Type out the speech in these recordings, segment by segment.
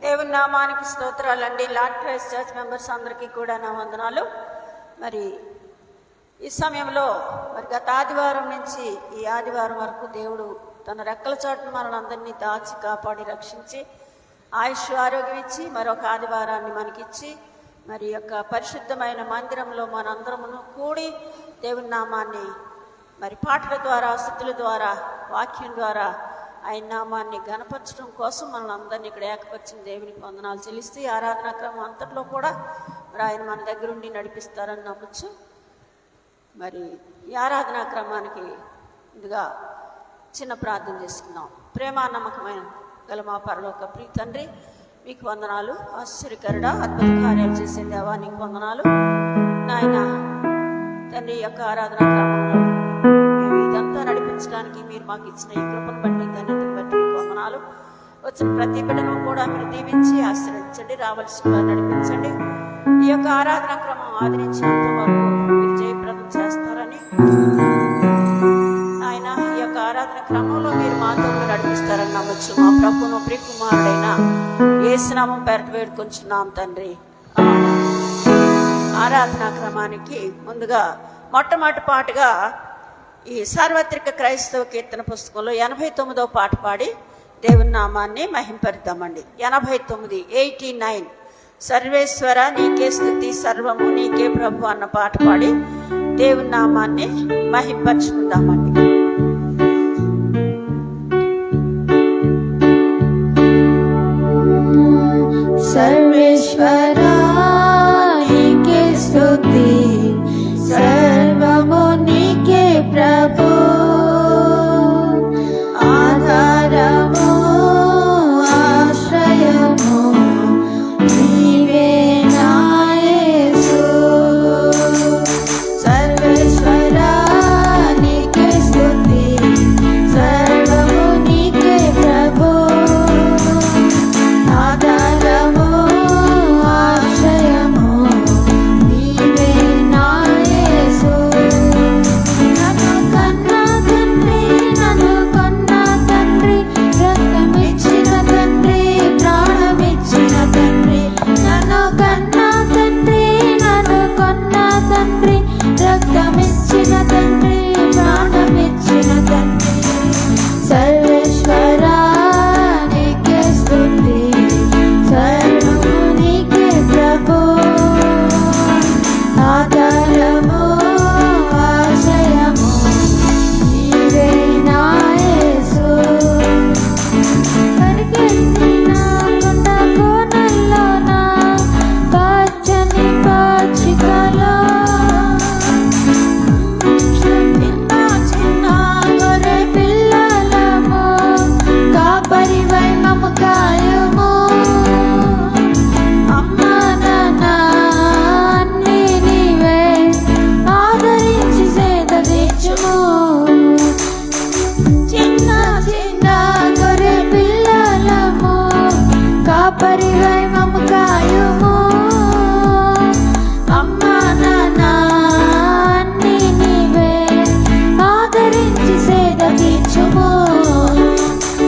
దేవుని నామానికి స్తోత్రాలండి. Lord Christ church members అందరికీ కూడా నా వందనాలు. మరి ఈ సమయంలో గత ఆదివారం నుంచి ఈ ఆదివారం వరకు దేవుడు తన రెక్కల చాటును మనందరినీ దాచి కాపాడి రక్షించి ఆయుష్ ఆరోగ్యం ఇచ్చి మరొక ఆదివారాన్ని మనకిచ్చి మరి యొక్క పరిశుద్ధమైన మందిరంలో మనందరమును కూడి దేవుని నామాన్ని మరి పాటల ద్వారా, స్తుతుల ద్వారా, వాక్యం ద్వారా ఆయన నామాన్ని గణపరచడం కోసం మనల్ని అందరినీ ఇక్కడ ఏకపరిచిన దేవునికి వందనాలు చెల్లిస్తూ ఈ ఆరాధనా క్రమం అంతట్లో కూడా మరి ఆయన మన దగ్గరుండి నడిపిస్తారని నమ్మచ్చు. మరి ఈ ఆరాధనా క్రమానికి ముందుగా చిన్న ప్రార్థన చేసుకుందాం. ప్రేమ నమ్మకమైన గల మా పరలోక ప్రియ తండ్రి, మీకు వందనాలు. ఆశ్చర్యకరుడ అద్భుత కార్యాలు చేసే దేవా, నీకు వందనాలు నాయన తండ్రి. యొక్క ఆరాధనా క్రమంలో మేము ఇదంతా నడిపించడానికి మీరు మాకు ఇచ్చిన ఈ కృపను బట్టి, ధన్యతను బట్టి మీకు వందనాలు. వచ్చిన ప్రతి బిడ్డను కూడా మీరు దీవించి ఆశీర్వదించండి, రావాల్సిన నడిపించండి. ఈ యొక్క ఆరాధనా క్రమం ఆదరించినంత వరకు మీరు జయప్రదం చేస్తారని ఆయన ఈ యొక్క ఆరాధన క్రమంలో మీరు మాతో నడిపిస్తారని నమ్మచ్చు. మా ప్రభువును ప్రియకుమారుడైన యేసునామం పేరట వేడుకొంచున్నాం తండ్రి. ఆరాధనా క్రమానికి ముందుగా మొట్టమొదటి పాటగా ఈ సార్వత్రిక క్రైస్తవ కీర్తన పుస్తకంలో 89వ పాట పాడి దేవుని నామాన్ని మహింపరిద్దామండి. 89, 89. సర్వేశ్వర నీకే స్తుతి, సర్వము నీకే ప్రభు అన్న పాట పాడి దేవుని నామాన్ని మహింపరుచుకుందామండి. సర్వేశ్వర నీకే స్తుతి, సర్వము నీకే ప్రభు, ఆధారము ఆశ్రయము నీవే నా యేసు. సర్వేశ్వర నీకే స్తుతి, సర్వము నీకే ప్రభు, ఆధారము ఆశ్రయము నీవే నా యేసు. నన్ను కన్నా తండ్రి, నన్ను కొన్నా తండ్రి, రక్తమిచ్చిన తండ్రి, ప్రాణమిచ్చిన తండ్రి. నన్ను కన్నా తండ్రి, నన్ను కొన్నా తండ్రి, రక్తమిచ్చిన తండ్రి, ప్రాణమిచ్చిన తండ్రి. సర్వేశ్వర నీకే స్తుతి, సర్వము నీకే ప్రభు, ఆధారము ఆశ్రయము నీవే నా యేసు. పరిగెత్తిన కొండ కోనల్లోన, పచ్చని పచ్చికలో, చిన్న చిన్న గొర్రె పిల్లలము, కాపరివై మమ్ము కాయుము. అమ్మా నాన్న అన్నీ నీవే, ఆదరించి సేద తీర్చుము. చిన్న చిన్న గొర్రె పిల్లలము, కాపరివై మమ్ము కాయుము. అమ్మా నాన్న అన్నీ నీవే, ఆదరించి సేద తీర్చుము.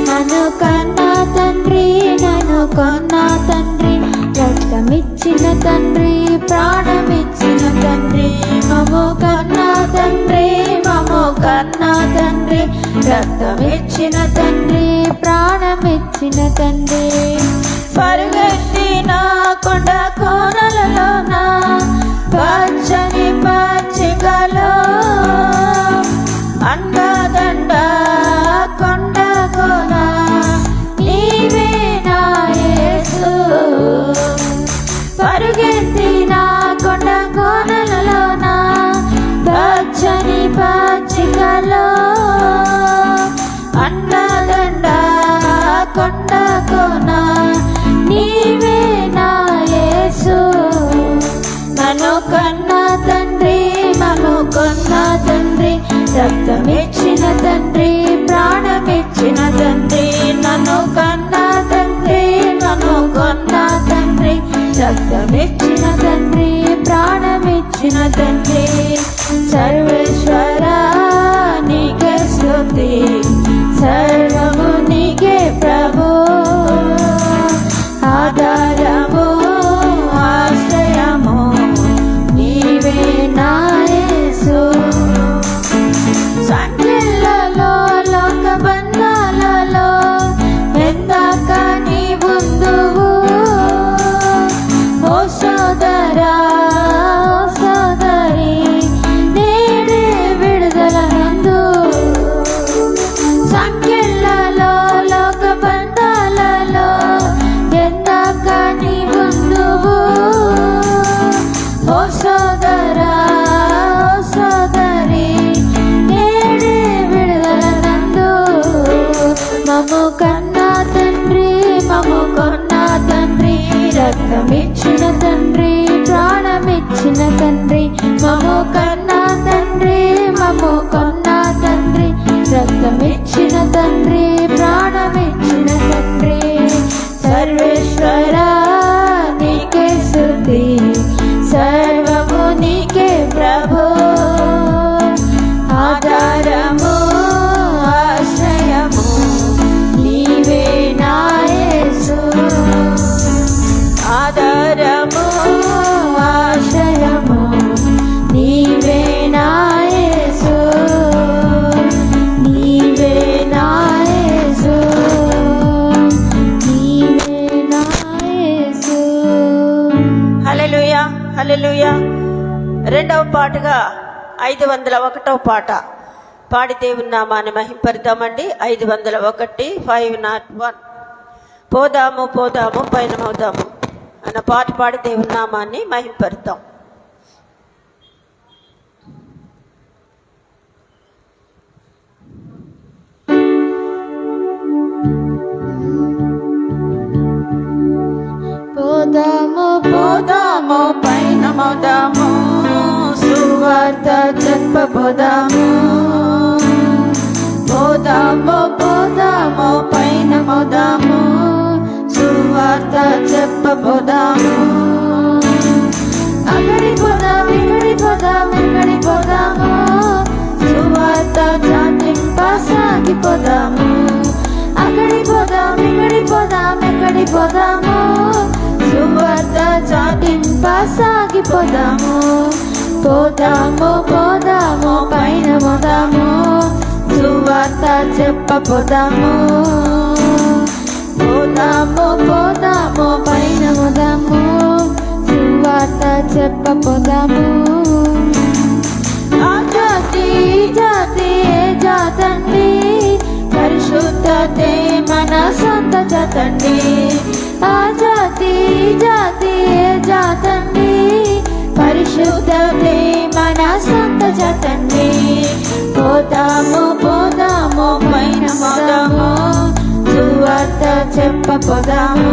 నన్ను కన్నా తండ్రి, నన్ను కొన్నా తండ్రి, రక్తమిచ్చిన తండ్రి, ప్రాణమిచ్చిన తండ్రి. మమ్ము కన్నా తండ్రి, మమ్ము కన్నా తండ్రి, రక్తమిచ్చిన తండ్రి, ప్రాణమిచ్చిన తండ్రి. పరుగెత్తిన కొండ కోనలలోన, పచ్చని పచ్చికలో, అండదండ కొండ కోన నీవే నా యేసు. పరుగెత్తిన కొండ కోనలలోన, పచ్చని పచ్చికలో, అండదండ కొండ కోన నీవే నా యేసు. నన్ను కన్నా తండ్రి, మమ్ము కొన్నా తండ్రి, రక్తమిచ్చిన తండ్రి, ప్రాణమిచ్చిన తండ్రి. నన్ను కన్నా తండ్రి, నన్ను కొన్నా తండ్రి, రక్తమిచ్చిన తండ్రి, ప్రాణమిచ్చిన తండ్రి. సర్వేశ్వర నీకే స్తుతి, సర్వము నీకే ప్రభు, రెండవ పాటగా 501వ పాట పాడి దేవుని నామాన్ని మహింపరిద్దామండి. 501 501 పోదాము పోదాము పయనమవుదాము అన్న పాట పాడి దేవుని నామాన్ని మహింపరిద్దాం. పోదాము పోదాము పయనమవుదాము, సువార్త చెప్పబోదాము. పోదాము పోదాము పయనమవుదాము, సువార్త చెప్పబోదాము. అక్కడి పోదాం ఇక్కడి పోదాం ఎక్కడి పోదాము, సువార్త చాటింప సాగిపోదాము. అక్కడి పోదాం ఇక్కడి పోదాం ఎక్కడి పోదాము, సువార్త చాటింప సాగిపోదాము. పోదాము పోదాము పయనమవుదాము, సువార్త చెప్పబోదాము. పోదాము పోదాము పయనమవుదాము, సువార్త చెప్పబోదాము. ఆ జాతి జాతి ఏ జాతండి, పరిశుద్ధతే మన సొంత జాతండి. ఆ జాతి జాతి ఏ జాతండి, పరిశుద్ధతే మన సొంత జాతండి. పోదాము పోదాము పయనమవుదాము, సువార్త చెప్పబోదాము.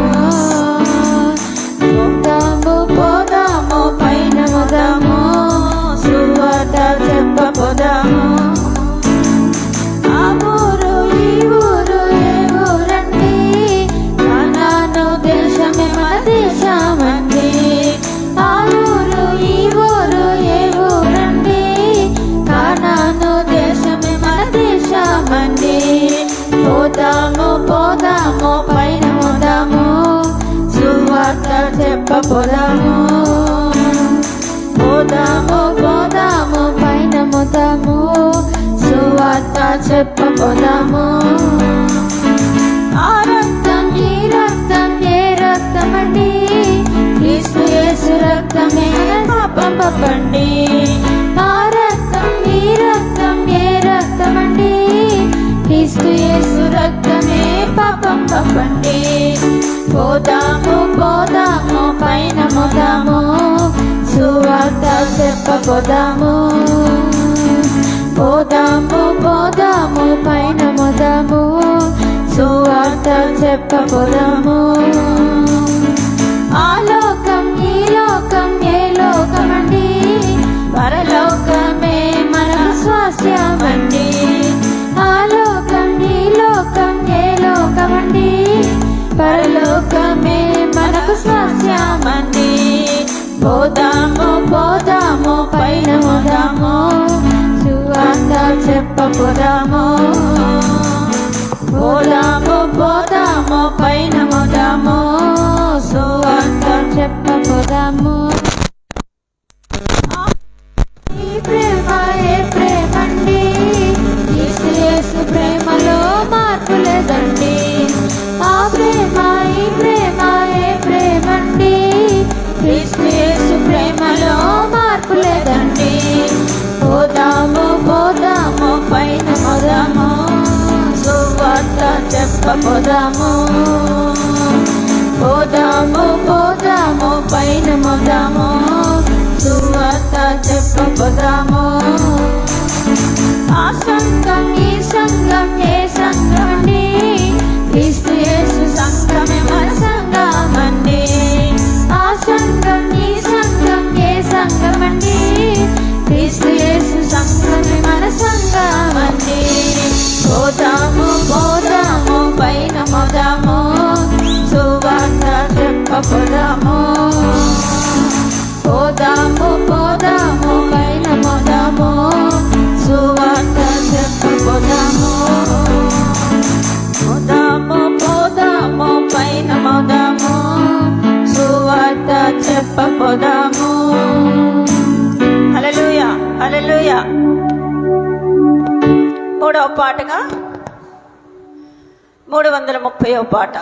పోదాము పోదాము పయనమవుదాము, సువార్త చెప్పబోదాము. ఆ ఊరు ఈ ఊరు ఏ ఊరండి, కానాను దేశమే మన దేశమండి. ఆ ఊరు ఈ ఊరు ఏ ఊరండి, కానాను దేశమే మన దేశమండి. పోదాము పోదాము పయనమవుదాము, సువార్త చెప్పబోదాము. పోదాము పోదాము పయనమవుదాము, సువార్త చెప్పబోదాము. ఆ రక్తం ఈ రక్తం ఏ రక్తమండి, క్రీస్తు యేసు రక్తమే పాపం పండి. ఆ రక్తం ఈ రక్తం ఏ రక్తమండి, క్రీస్తు యేసు రక్తమే పాపం పండి. పోదాము పోదాము పయనమవుదాము, సువార్త చెప్పబోదాము. పోదాము పోదాము పయనమవుదాము, సువార్త చెప్పబోదాము. ఆ లోకం ఈ లోకం ఏ లోకమండి, పరలోకమే మన స్వాస్యమండి. ఆ లోకం ఈ లోకం ఏ లోకమండి, పరలోకమే మనకు స్వాస్యమండి. పోదాము పోదాము పయనమవుదాము, సువార్త చెప్పబోదాము. పోదాము పోదాము పయనమవుదాము, సువార్త చెప్పబోదాము. ఈ ప్రేమ ఏ ప్రేమండి, యేసు ప్రేమలో మార్పు లేదండి. ఆ ప్రేమ ఈ ప్రేమ ఏ ప్రేమండి, యేసు ప్రేమలో మార్పు లేదండి. పోదాము పోదాము పయనమవుదాము, సువార్త చెప్పబోదాము. పోదాము పోదాము పయనమవుదాము, సువార్త చెప్పబోదాము. ఆ సంఘం ఈ సంఘం ఏ సంఘమండి, క్రీస్తు యేసు సంఘమే మన సంఘమండి. ఆ సంఘం ఈ సంఘం ఏ సంఘమండి, క్రీస్తు యేసు సంఘమే మన సంఘమండి. పోదాము పోదాము పయనమవుదాము, సువార్త చెప్పబోదాము. పోదాము పోదాము పయనమవుదాము, సువార్త చెప్పబోదాము. పోదాము పోదాము పయనమవుదాము, సువార్త చెప్పబోదాము. హల్లెలూయా హల్లెలూయా. మూడవ పాటగా 330వ పాట,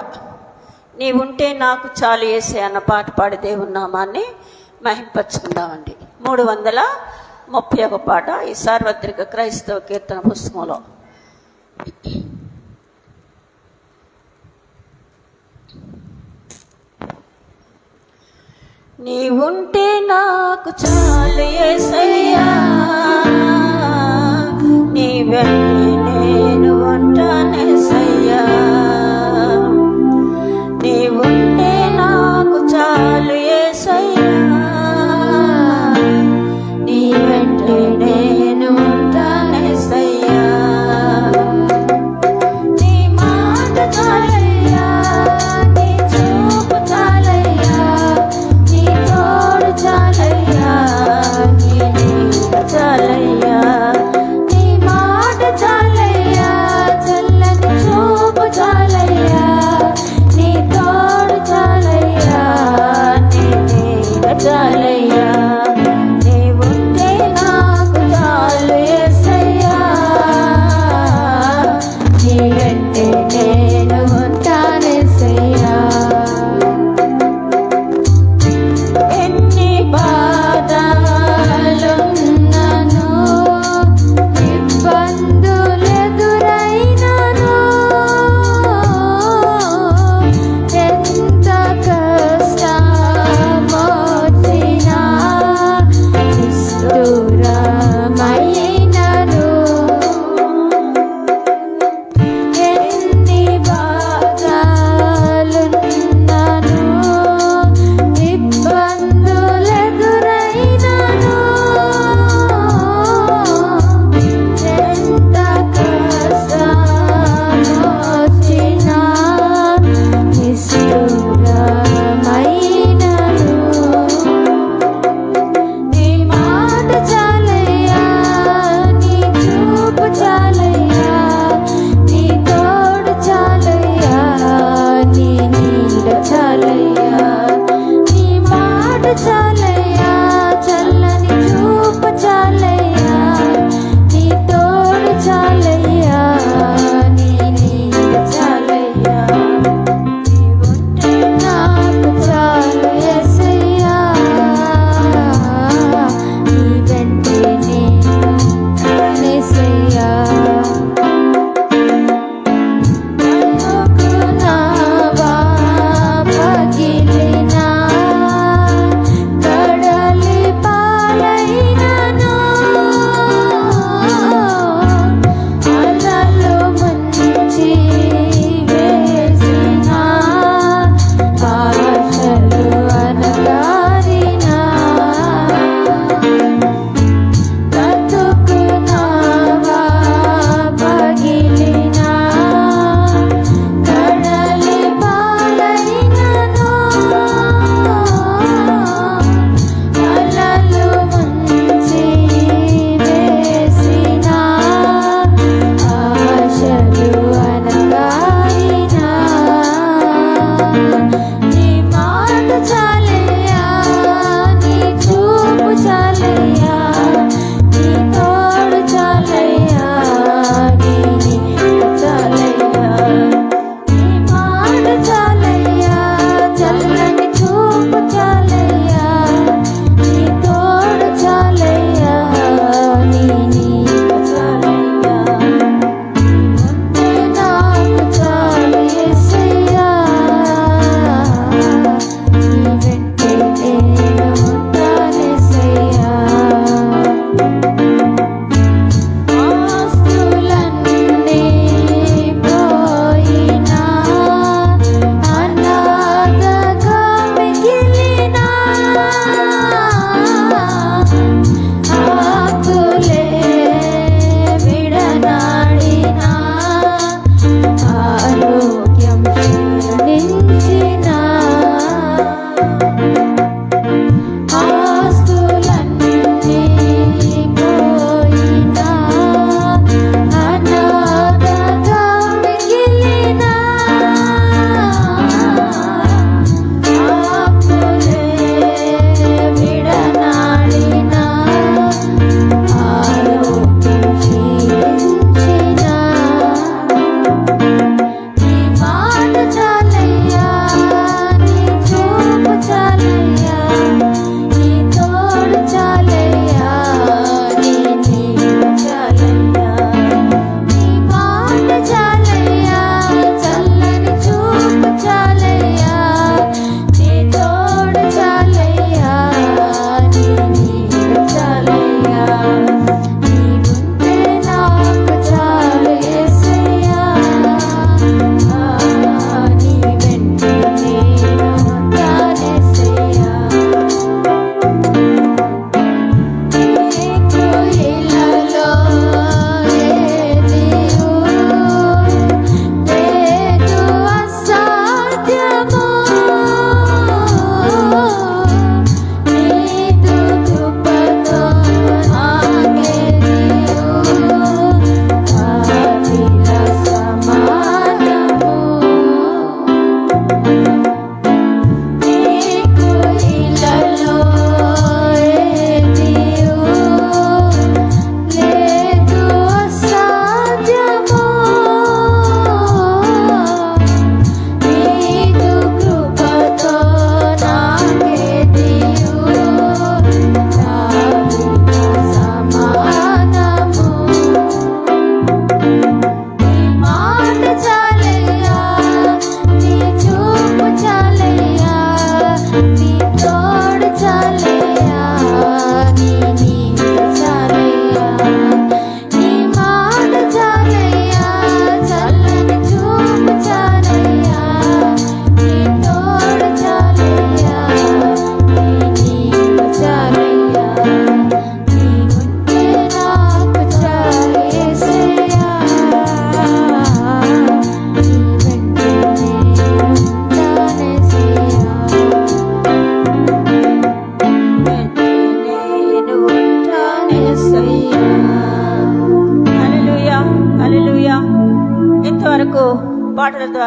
నీవుంటే నాకు చాలు యేసే అన్న పాట పాడి దేవుని నామాన్ని మహింపరుచుకుందామండి. 331 పాట ఈ సార్వత్రిక క్రైస్తవ కీర్తన పుస్తకంలో. నీవుంటే నాకు చాలు యేసయ్యా, నీ వెంటే నేను ఉంటానేసయ్యా. నీవుంటే నాకు చాలు యేసయ్యా, నీ వెంటే నేను ఉంటానేసయ్యా. నీ మాట చాలయ్యా, నీ చూపు చాలయ్యా, నీ తోడు చాలయ్యా, నీ నీడ చాలయ్యా. నీ మాట చాలయ్యా, చల్లని చూపు చాలయ్యా, నీ తోడు చాలయ్యా, నీ నీడ చాలయ్యా. నీవుంటే నాకు చాలు యేసయ్యా, నీ వెంటే నేను ఉంటానేసయ్యా. ఎన్ని బాధలున్నను, ఇబ్బందులెదురైనను, ఎంత కష్టమొచ్చినా, నిష్ఠురమైనను, ఎన్ని బాధలున్నను, ఇబ్బందులెదురైనను, ఎంత కష్టమొచ్చినా, నిష్ఠురమైనను. నీ మాట చాలయ్యా, నీ చూపు చాలయ్యా, నీ తోడు చాలయ్యా, నీ నీడ చాలయ్యా. నీ మాట చాలయ్యా, చల్లని చూపు చాలయ్యా, నీ తోడు చాలయ్యా, నీ నీడ చాలయ్యా. నీవుంటే నాకు చాలు యేసయ్యా, నీ వెంటే నేను ఉంటానేసయ్యా. అనుకున్నావా పగిలినా, కడలి పాలైనను, అలలు ముంచి వేసినా, ఆశలు అనగారినా, బ్రతుకునావా పగిలినా, కడలి పాలైనను, అలలు ముంచి వేసినా, ఆశలు అనగారినా. నీ మాట చాలయ్యా, నీ చూపు చాలయ్యా, నీ తోడు చాలయ్యా, నీ నీడ చాలయ్యా. నీ మాట చాలయ్యా, చల్లని చూపు చాలయ్యా, నీ తోడు చాలయ్యా, నీ నీడ చాలయ్యా. నీవుంటే నాకు చాలు యేసయ్యా, నీ వెంటే నేను ఉంటానేసయ్యా. ఆస్తులన్నీ పోయినా, అనాథగా మిగిలినా, ఆకులే విడనాడినా, ఆరోగ్యం క్షీణించినా, ఆస్తులన్నీ పోయినా, అనాథగా మిగిలినా, ఆకులే విడనాడినా, ఆరోగ్యం క్షీణించినా. నీ మాట చాలయ్యా,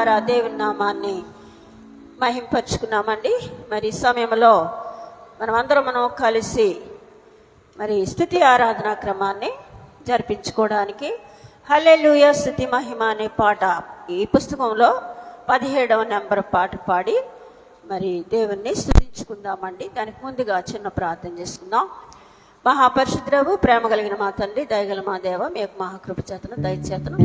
ద్వారా దేవుని నామాన్ని మహింపరుచుకున్నామండి. మరి ఈ సమయంలో మనం కలిసి మరి స్తుతి ఆరాధనా క్రమాన్ని జరిపించుకోవడానికి హల్లెలూయా స్తుతి మహిమ అనే పాట ఈ పుస్తకంలో 17వ నెంబర్ పాట పాడి మరి దేవుణ్ణి స్తుతించుకుందామండి. దానికి ముందుగా చిన్న ప్రార్థన చేసుకుందాం. మహాపరిశుద్ధుడవు, ప్రేమ కలిగిన మా తండ్రి, దయగల మా దేవ, మీ యొక్క మహాకృప చేతను దయచేతను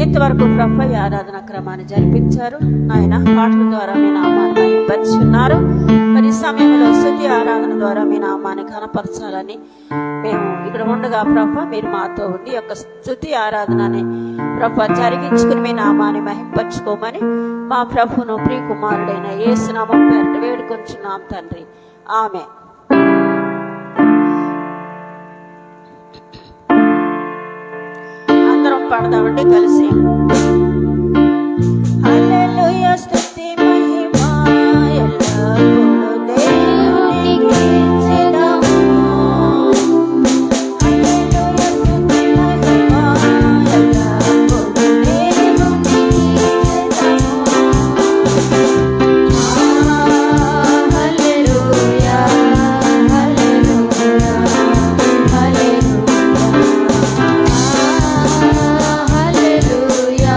ఇంతవరకు ప్రభు ఈ ఆరాధన క్రమాన్ని జరిపించారు. ఆయన పాటల ద్వారా మీ నామాన్ని మహిమపరుచున్నారు. మరి ఈ సమయంలో స్తుతి ఆరాధన ద్వారా మీ నామాన్ని ఘనపరచాలని మేము ఇక్కడ ఉండగా ప్రభు మీరు మాతో ఉండి యొక్క స్తుతి ఆరాధనని ప్రభు జరిగించుకుని మీ నామాన్ని మహిమపరచుకోమని మా ప్రభును ప్రియకుమారుడైన యేసు నామం పేరిట వేడుకొంచున్నాం తండ్రి, ఆమెన్. అందరం పాడదామండి కలిసి. హల్లెలూయా స్తుతి మహిమ ఎల్లప్పుడూ దేవునికి చెందును. హల్లెలూయా స్తుతి మహిమ ఎల్లప్పుడూ దేవునికి చెందును. హల్లెలూయా హల్లెలూయా హల్లెలూయా హల్లెలూయా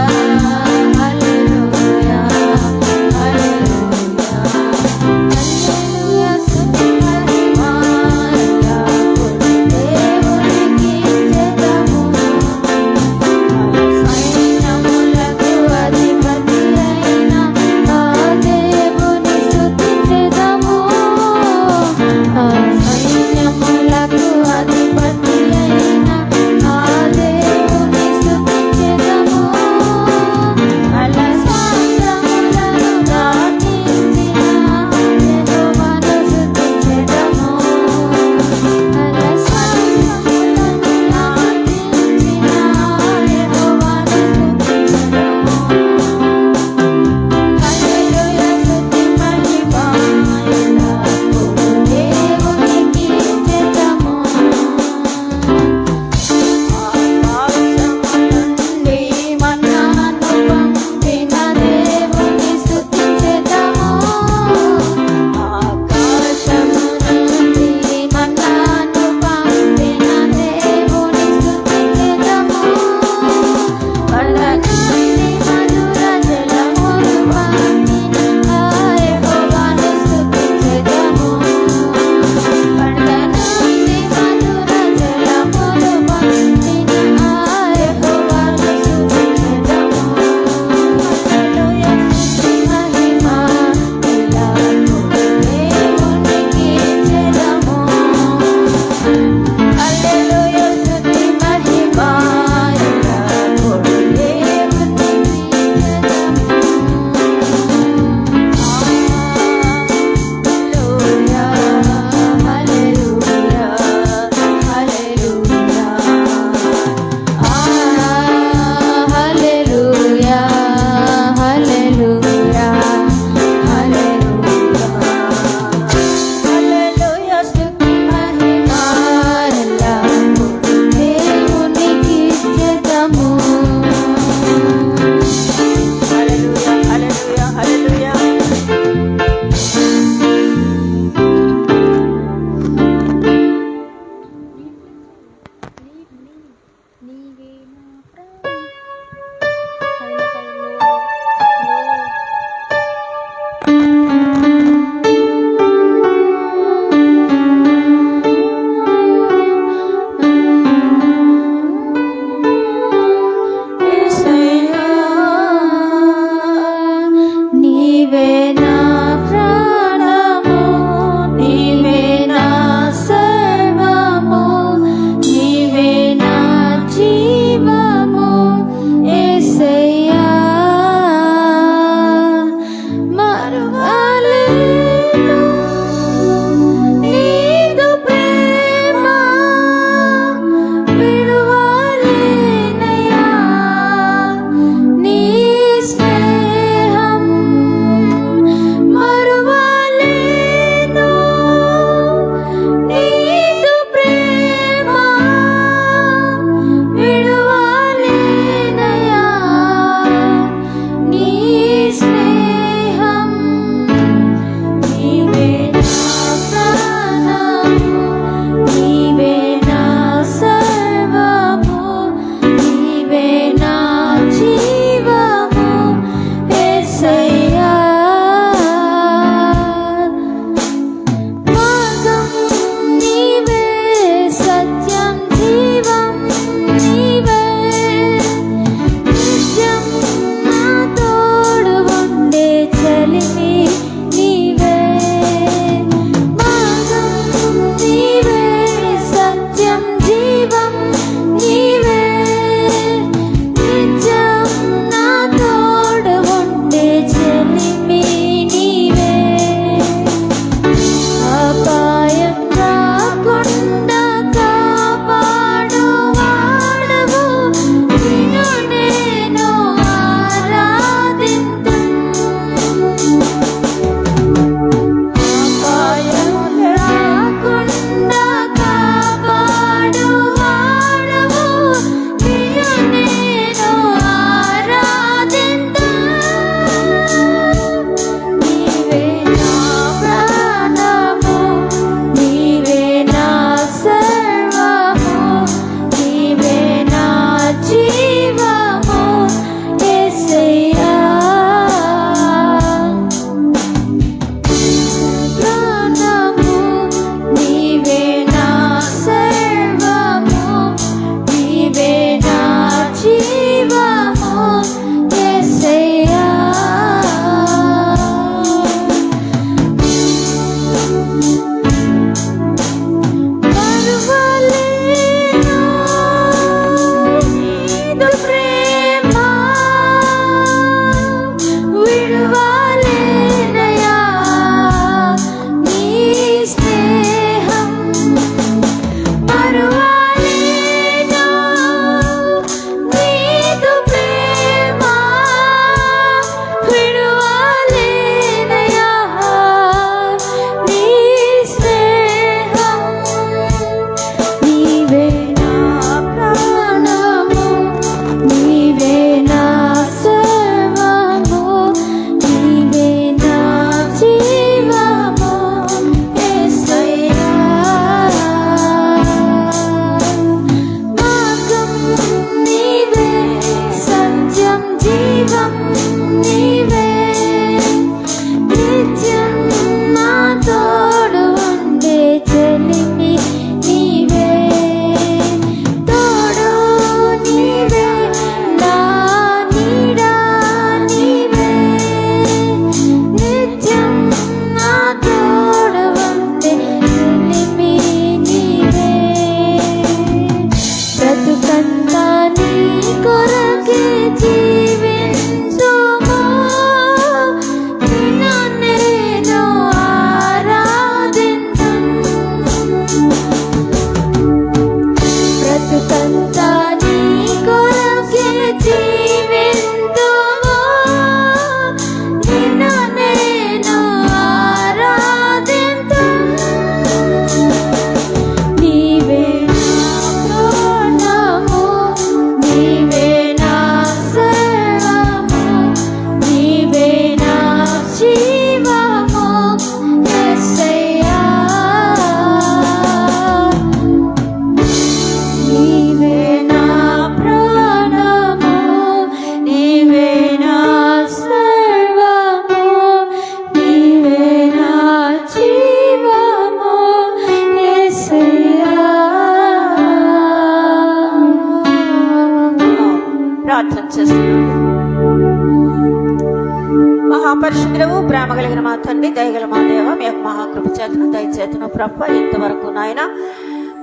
కలిగిన మా తండ్రి, దయగల మా దేవ, మీ యొక్క మహాకృప చేతను దయచేతను ప్రభ ఇంతవరకు నాయన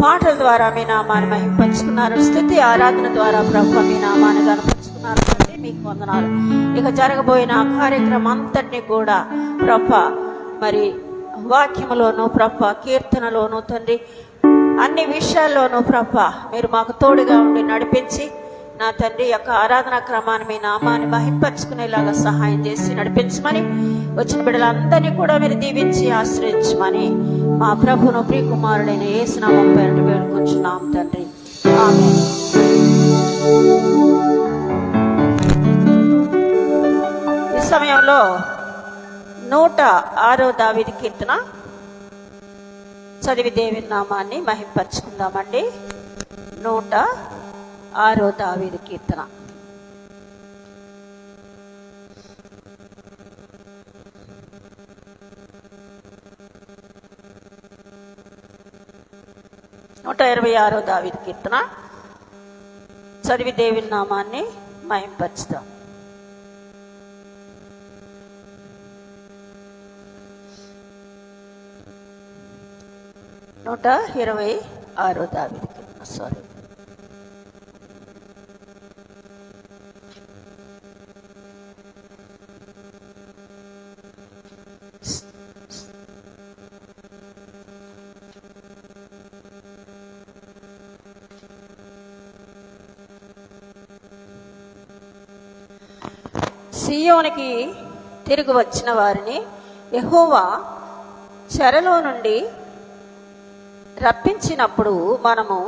పాటల ద్వారా మీ నామాన్ని మహింపంచుకున్నారు, స్తుతి ఆరాధన ద్వారా ప్రభ మీ నామాన్ని కనపరుచుకున్నారు తండ్రి. మీకు వందనాలు. ఇక జరగబోయిన కార్యక్రమం అంతటినీ కూడా ప్రభ మరి వాక్యములోను ప్రభ కీర్తనలోను తండ్రి అన్ని విషయాల్లోనూ ప్రభ మీరు మాకు తోడుగా ఉండి నడిపించి నా తండ్రి యొక్క ఆరాధనా క్రమాన్ని మీ నామాన్ని మహింపరచుకునేలాగా సహాయం చేసి నడిపించమని, వచ్చిన బిడ్డలందరినీ కూడా మీరు దీవించి ఆశ్రయించమని మా ప్రభును ప్రియకుమారుడైన యేసు నామం పేరిట వేడుకొంచున్నాం తండ్రి. ఆమేన్. ఈ సమయంలో 106వ దావీదు కీర్తన చదివి దేవుని నామాన్ని మహింపరచుకుందామండి. 106వ దావీదు కీర్తన. నూట 126వ దావీదు కీర్తన చదివి దేవుని నామాన్ని మహింపరచుదాం. నూట 126వ దావీదు కీర్తన. సారీ, సియోనికి తిరిగి వచ్చిన వారిని యెహోవా చెరలో నుండి రప్పించినప్పుడు మనము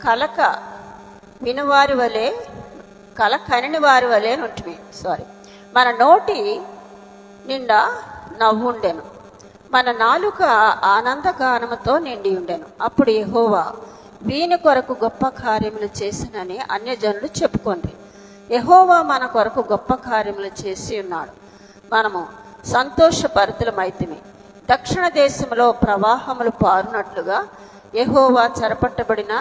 కలక వినువారి వలె కల కనిని వారి వలె నుంటివి. మన నోటి నిండా నవ్వుండెను, మన నాలుక ఆనందగానముతో నిండి ఉండెను. అప్పుడు యెహోవా వీని కొరకు గొప్ప కార్యములు చేసినని అన్యజనులు చెప్పుకోండి. యెహోవా మన కొరకు గొప్ప కార్యములు చేసి ఉన్నాడు, మనము సంతోషభరితులమైతిమి. దక్షిణ దేశంలో ప్రవాహములు పారునట్లుగా యెహోవా చెరపట్టబడిన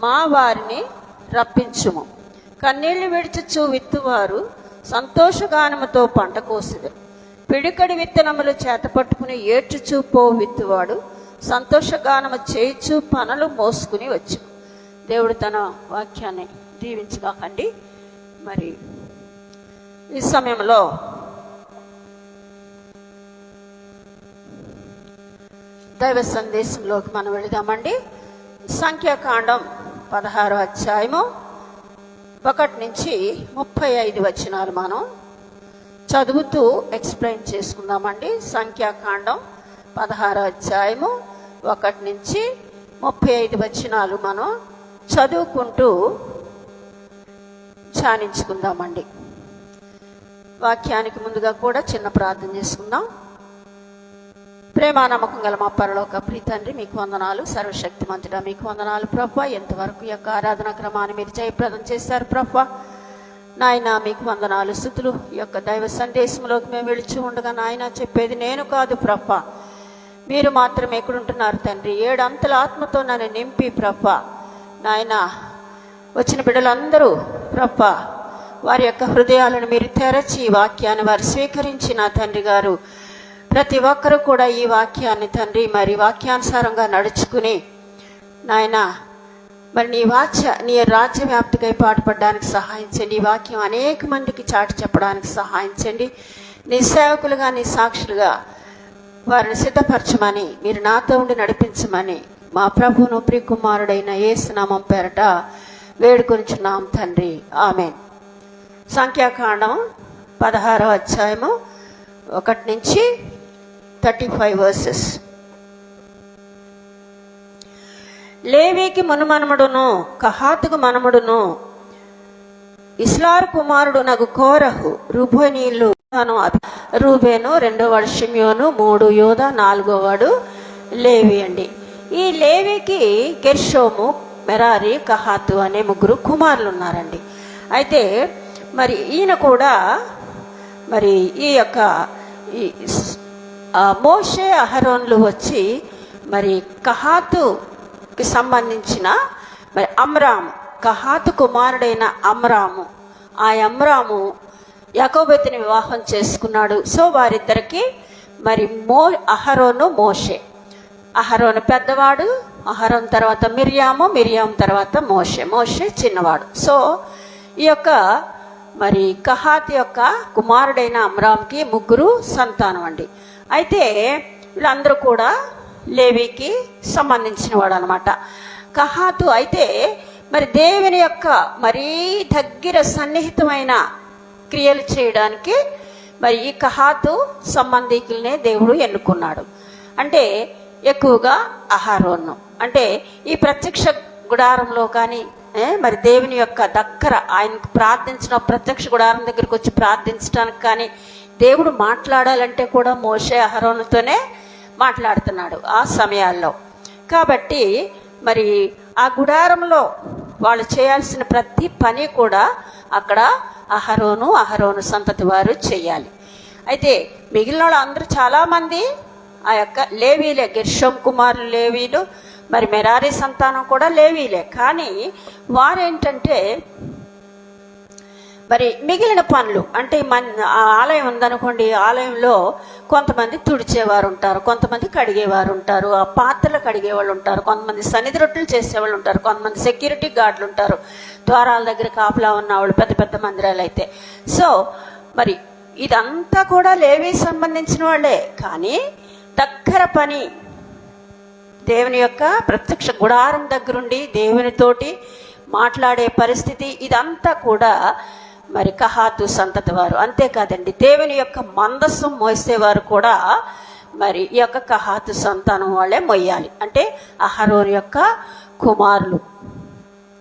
మా వారిని రప్పించుము. కన్నీళ్లు విడిచుచు విత్తువారు సంతోషగానముతో పంట కోసిదరు. పిడికడి విత్తనములు చేతపట్టుకుని ఏడ్చుచూ పో విత్తువాడు సంతోషగానము చేయిచు పనులు మోసుకుని వచ్చు. దేవుడు తన వాక్యాన్ని దీవించగాకండి. మరి ఈ సమయంలో దైవ సందేశంలోకి మనం వెళదామండి. సంఖ్యాకాండం 16వ అధ్యాయము 1 నుంచి 35 వచనాలు మనం చదువుతూ ఎక్స్ప్లెయిన్ చేసుకుందామండి. సంఖ్యాకాండం 16వ అధ్యాయము 1 నుంచి 35 వచనాలు మనం చదువుకుంటూ ధ్యానించుకుందామండి. వాక్యానికి ముందుగా కూడా చిన్న ప్రార్థన చేసుకుందాం. ప్రేమ నమ్మకం గల మా పరలోక ప్రీతండ్రి, మీకు వందనాలు. సర్వశక్తిమంతుడా మీకు వందనాలు ప్రభా. ఎంతవరకు ఈ యొక్క ఆరాధన క్రమాన్ని మీరు జయప్రదం చేశారు ప్రభా. నాయన మీకు వందనాలు, స్తుతులు. ఈ యొక్క దైవ సందేశంలోకి మేము వెళుచు ఉండగా నాయన చెప్పేది నేను కాదు ప్రభా, మీరు మాత్రం ఎక్కడుంటున్నారు తండ్రి. 7 అంతల ఆత్మతో నన్ను నింపి ప్రభా నాయన వచ్చిన బిడ్డలందరూ ప్రభా వారి యొక్క హృదయాలను మీరు తెరచి వాక్యాన్ని వారు స్వీకరించి నా తండ్రి గారు ప్రతి ఒక్కరూ కూడా ఈ వాక్యాన్ని తండ్రి మరి వాక్యానుసారంగా నడుచుకుని నాయన మరి నీ రాజ్య వ్యాప్తికై పాటుపడడానికి సహాయించండి. ఈ వాక్యం అనేక మందికి చాటి చెప్పడానికి సహాయించండి. నీ సేవకులుగా నీ సాక్షులుగా వారిని సిద్ధపరచమని మీరు నాతో ఉండి నడిపించమని మా ప్రభువును ప్రియకుమారుడైన యేసు నామం పేరట వేడుకొంచున్నాం తండ్రి. ఆమేన్. సంఖ్యాకాండం 16వ అధ్యాయము 1 నుంచి 35 వర్సెస్. లేవీకి మునుమనుమడును కహాతుకు మనముడును ఇస్లారు కుమారుడు నగు కోరహు రూబేనీయులు రూబేను, 2వ వాడు షిమ్యోను, 3 యోదా, 4వ వాడు లేవి అండి. ఈ లేవికి గెర్షోము, మెరారి, కహాతు అనే 3 కుమారులు ఉన్నారండి. అయితే మరి ఈయన కూడా మరి ఈ యొక్క మోషే అహరోన్లు వచ్చి మరి కహాతుకి సంబంధించిన మరి అమ్రాము, కహాతు కుమారుడైన అమ్రాము ఆ అమ్రాము యాకోబెతుని వివాహం చేసుకున్నాడు. సో వారిద్దరికి మరి అహరోను మోషే. అహరోను పెద్దవాడు, అహరోను తర్వాత మిరియాం తర్వాత మోషే చిన్నవాడు. సో ఈ యొక్క మరి కహాత్ యొక్క కుమారుడైన అమ్రామ్కి 3 సంతానం అండి. అయితే వీళ్ళందరూ కూడా లేవీకి సంబంధించిన వాడు అనమాట. కహాతు అయితే మరి దేవుని యొక్క మరీ దగ్గర సన్నిహితమైన క్రియలు చేయడానికి మరి ఈ కహాతు సంబంధికులనే దేవుడు ఎన్నుకున్నాడు. అంటే ఎక్కువగా అహరోను అంటే ఈ ప్రత్యక్ష గుడారంలో కానీ మరి దేవుని యొక్క దగ్గర ఆయనకు ప్రార్థించిన ప్రత్యక్ష గుడారం దగ్గరికి వచ్చి ప్రార్థించడానికి కానీ దేవుడు మాట్లాడాలంటే కూడా మోషే అహరోనుతోనే మాట్లాడుతున్నాడు ఆ సమయాల్లో. కాబట్టి మరి ఆ గుడారంలో వాళ్ళు చేయాల్సిన ప్రతి పని కూడా అక్కడ అహరోను సంతతి వారు చేయాలి. అయితే మిగిలిన వాళ్ళు అందరూ చాలామంది ఆ యొక్క లేవీలే, గెర్షోం కుమారులు లేవీలు, మరి మెరారి సంతానం కూడా లేవీలే. కానీ వారేంటంటే మరి మిగిలిన పనులు అంటే ఆలయం ఉందనుకోండి, ఆలయంలో కొంతమంది తుడిచేవారు ఉంటారు, కొంతమంది కడిగేవారు ఉంటారు, ఆ పాత్రలు కడిగేవాళ్ళు ఉంటారు, కొంతమంది సన్నిధి రొట్టెలు చేసేవాళ్ళు ఉంటారు, కొంతమంది సెక్యూరిటీ గార్డులు ఉంటారు, ద్వారాల దగ్గర కాపలా ఉన్నవాళ్ళు పెద్ద పెద్ద మందిరాలు అయితే. సో మరి ఇదంతా కూడా లేవీ సంబంధించిన వాళ్ళే. కానీ దగ్గర పని దేవుని యొక్క ప్రత్యక్ష గుడారం దగ్గరుండి దేవునితోటి మాట్లాడే పరిస్థితి ఇదంతా కూడా మరి కహాతు సంతతి వారు. అంతేకాదండి, దేవుని యొక్క మందస్సు మోసేవారు కూడా మరి ఈ యొక్క కహాతు సంతానం వాళ్ళే మొయ్యాలి. అంటే అహరోను యొక్క కుమారులు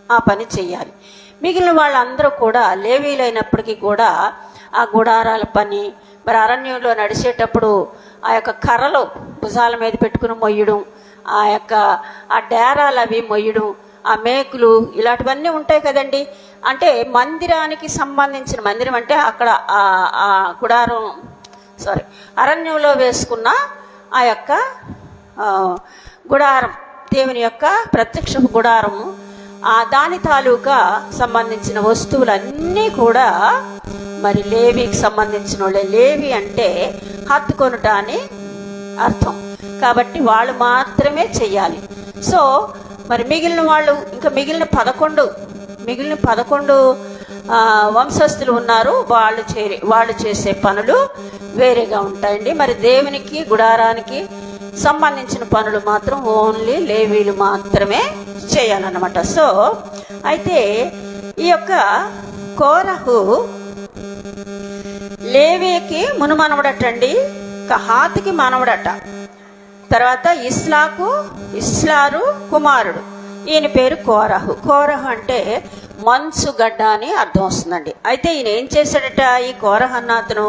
ఆ పని చెయ్యాలి. మిగిలిన వాళ్ళందరూ కూడా లేవీలైనప్పటికీ కూడా ఆ గుడారాల పని, మరి అరణ్యంలో నడిచేటప్పుడు ఆ యొక్క కర్రలు భుజాల మీద పెట్టుకుని మొయ్యడం, ఆ డేరాలు అవి మొయ్యడం, ఆ మేకులు ఇలాంటివన్నీ ఉంటాయి కదండి. అంటే మందిరానికి సంబంధించిన మందిరం అంటే అక్కడ ఆ గుడారం అరణ్యంలో వేసుకున్న ఆ యొక్క గుడారం, దేవుని యొక్క ప్రత్యక్ష గుడారము, దాని తాలూకా సంబంధించిన వస్తువులన్నీ కూడా మరి లేవీకి సంబంధించిన వాళ్ళే. లేవి అంటే హత్తుకొనుట అని అర్థం. కాబట్టి వాళ్ళు మాత్రమే చెయ్యాలి. సో మరి మిగిలిన వాళ్ళు ఇంకా మిగిలిన 11 వంశస్థులు ఉన్నారు. వాళ్ళు చేసే పనులు వేరేగా ఉంటాయండి. మరి దేవునికి గుడారానికి సంబంధించిన పనులు మాత్రం ఓన్లీ లేవీలు మాత్రమే చేయాలన్నమాట. సో అయితే ఈ యొక్క కోరహు లేవీకి మునుమనవడటండి, కహాతుకి మనవడట. తర్వాత ఇస్లారు కుమారుడు, ఈయన పేరు కోరహు అంటే మంచుగడ్డ అని అర్థం వస్తుందండి. అయితే ఈయన ఏం చేశాడట, ఈ కోరహు అన్న అతను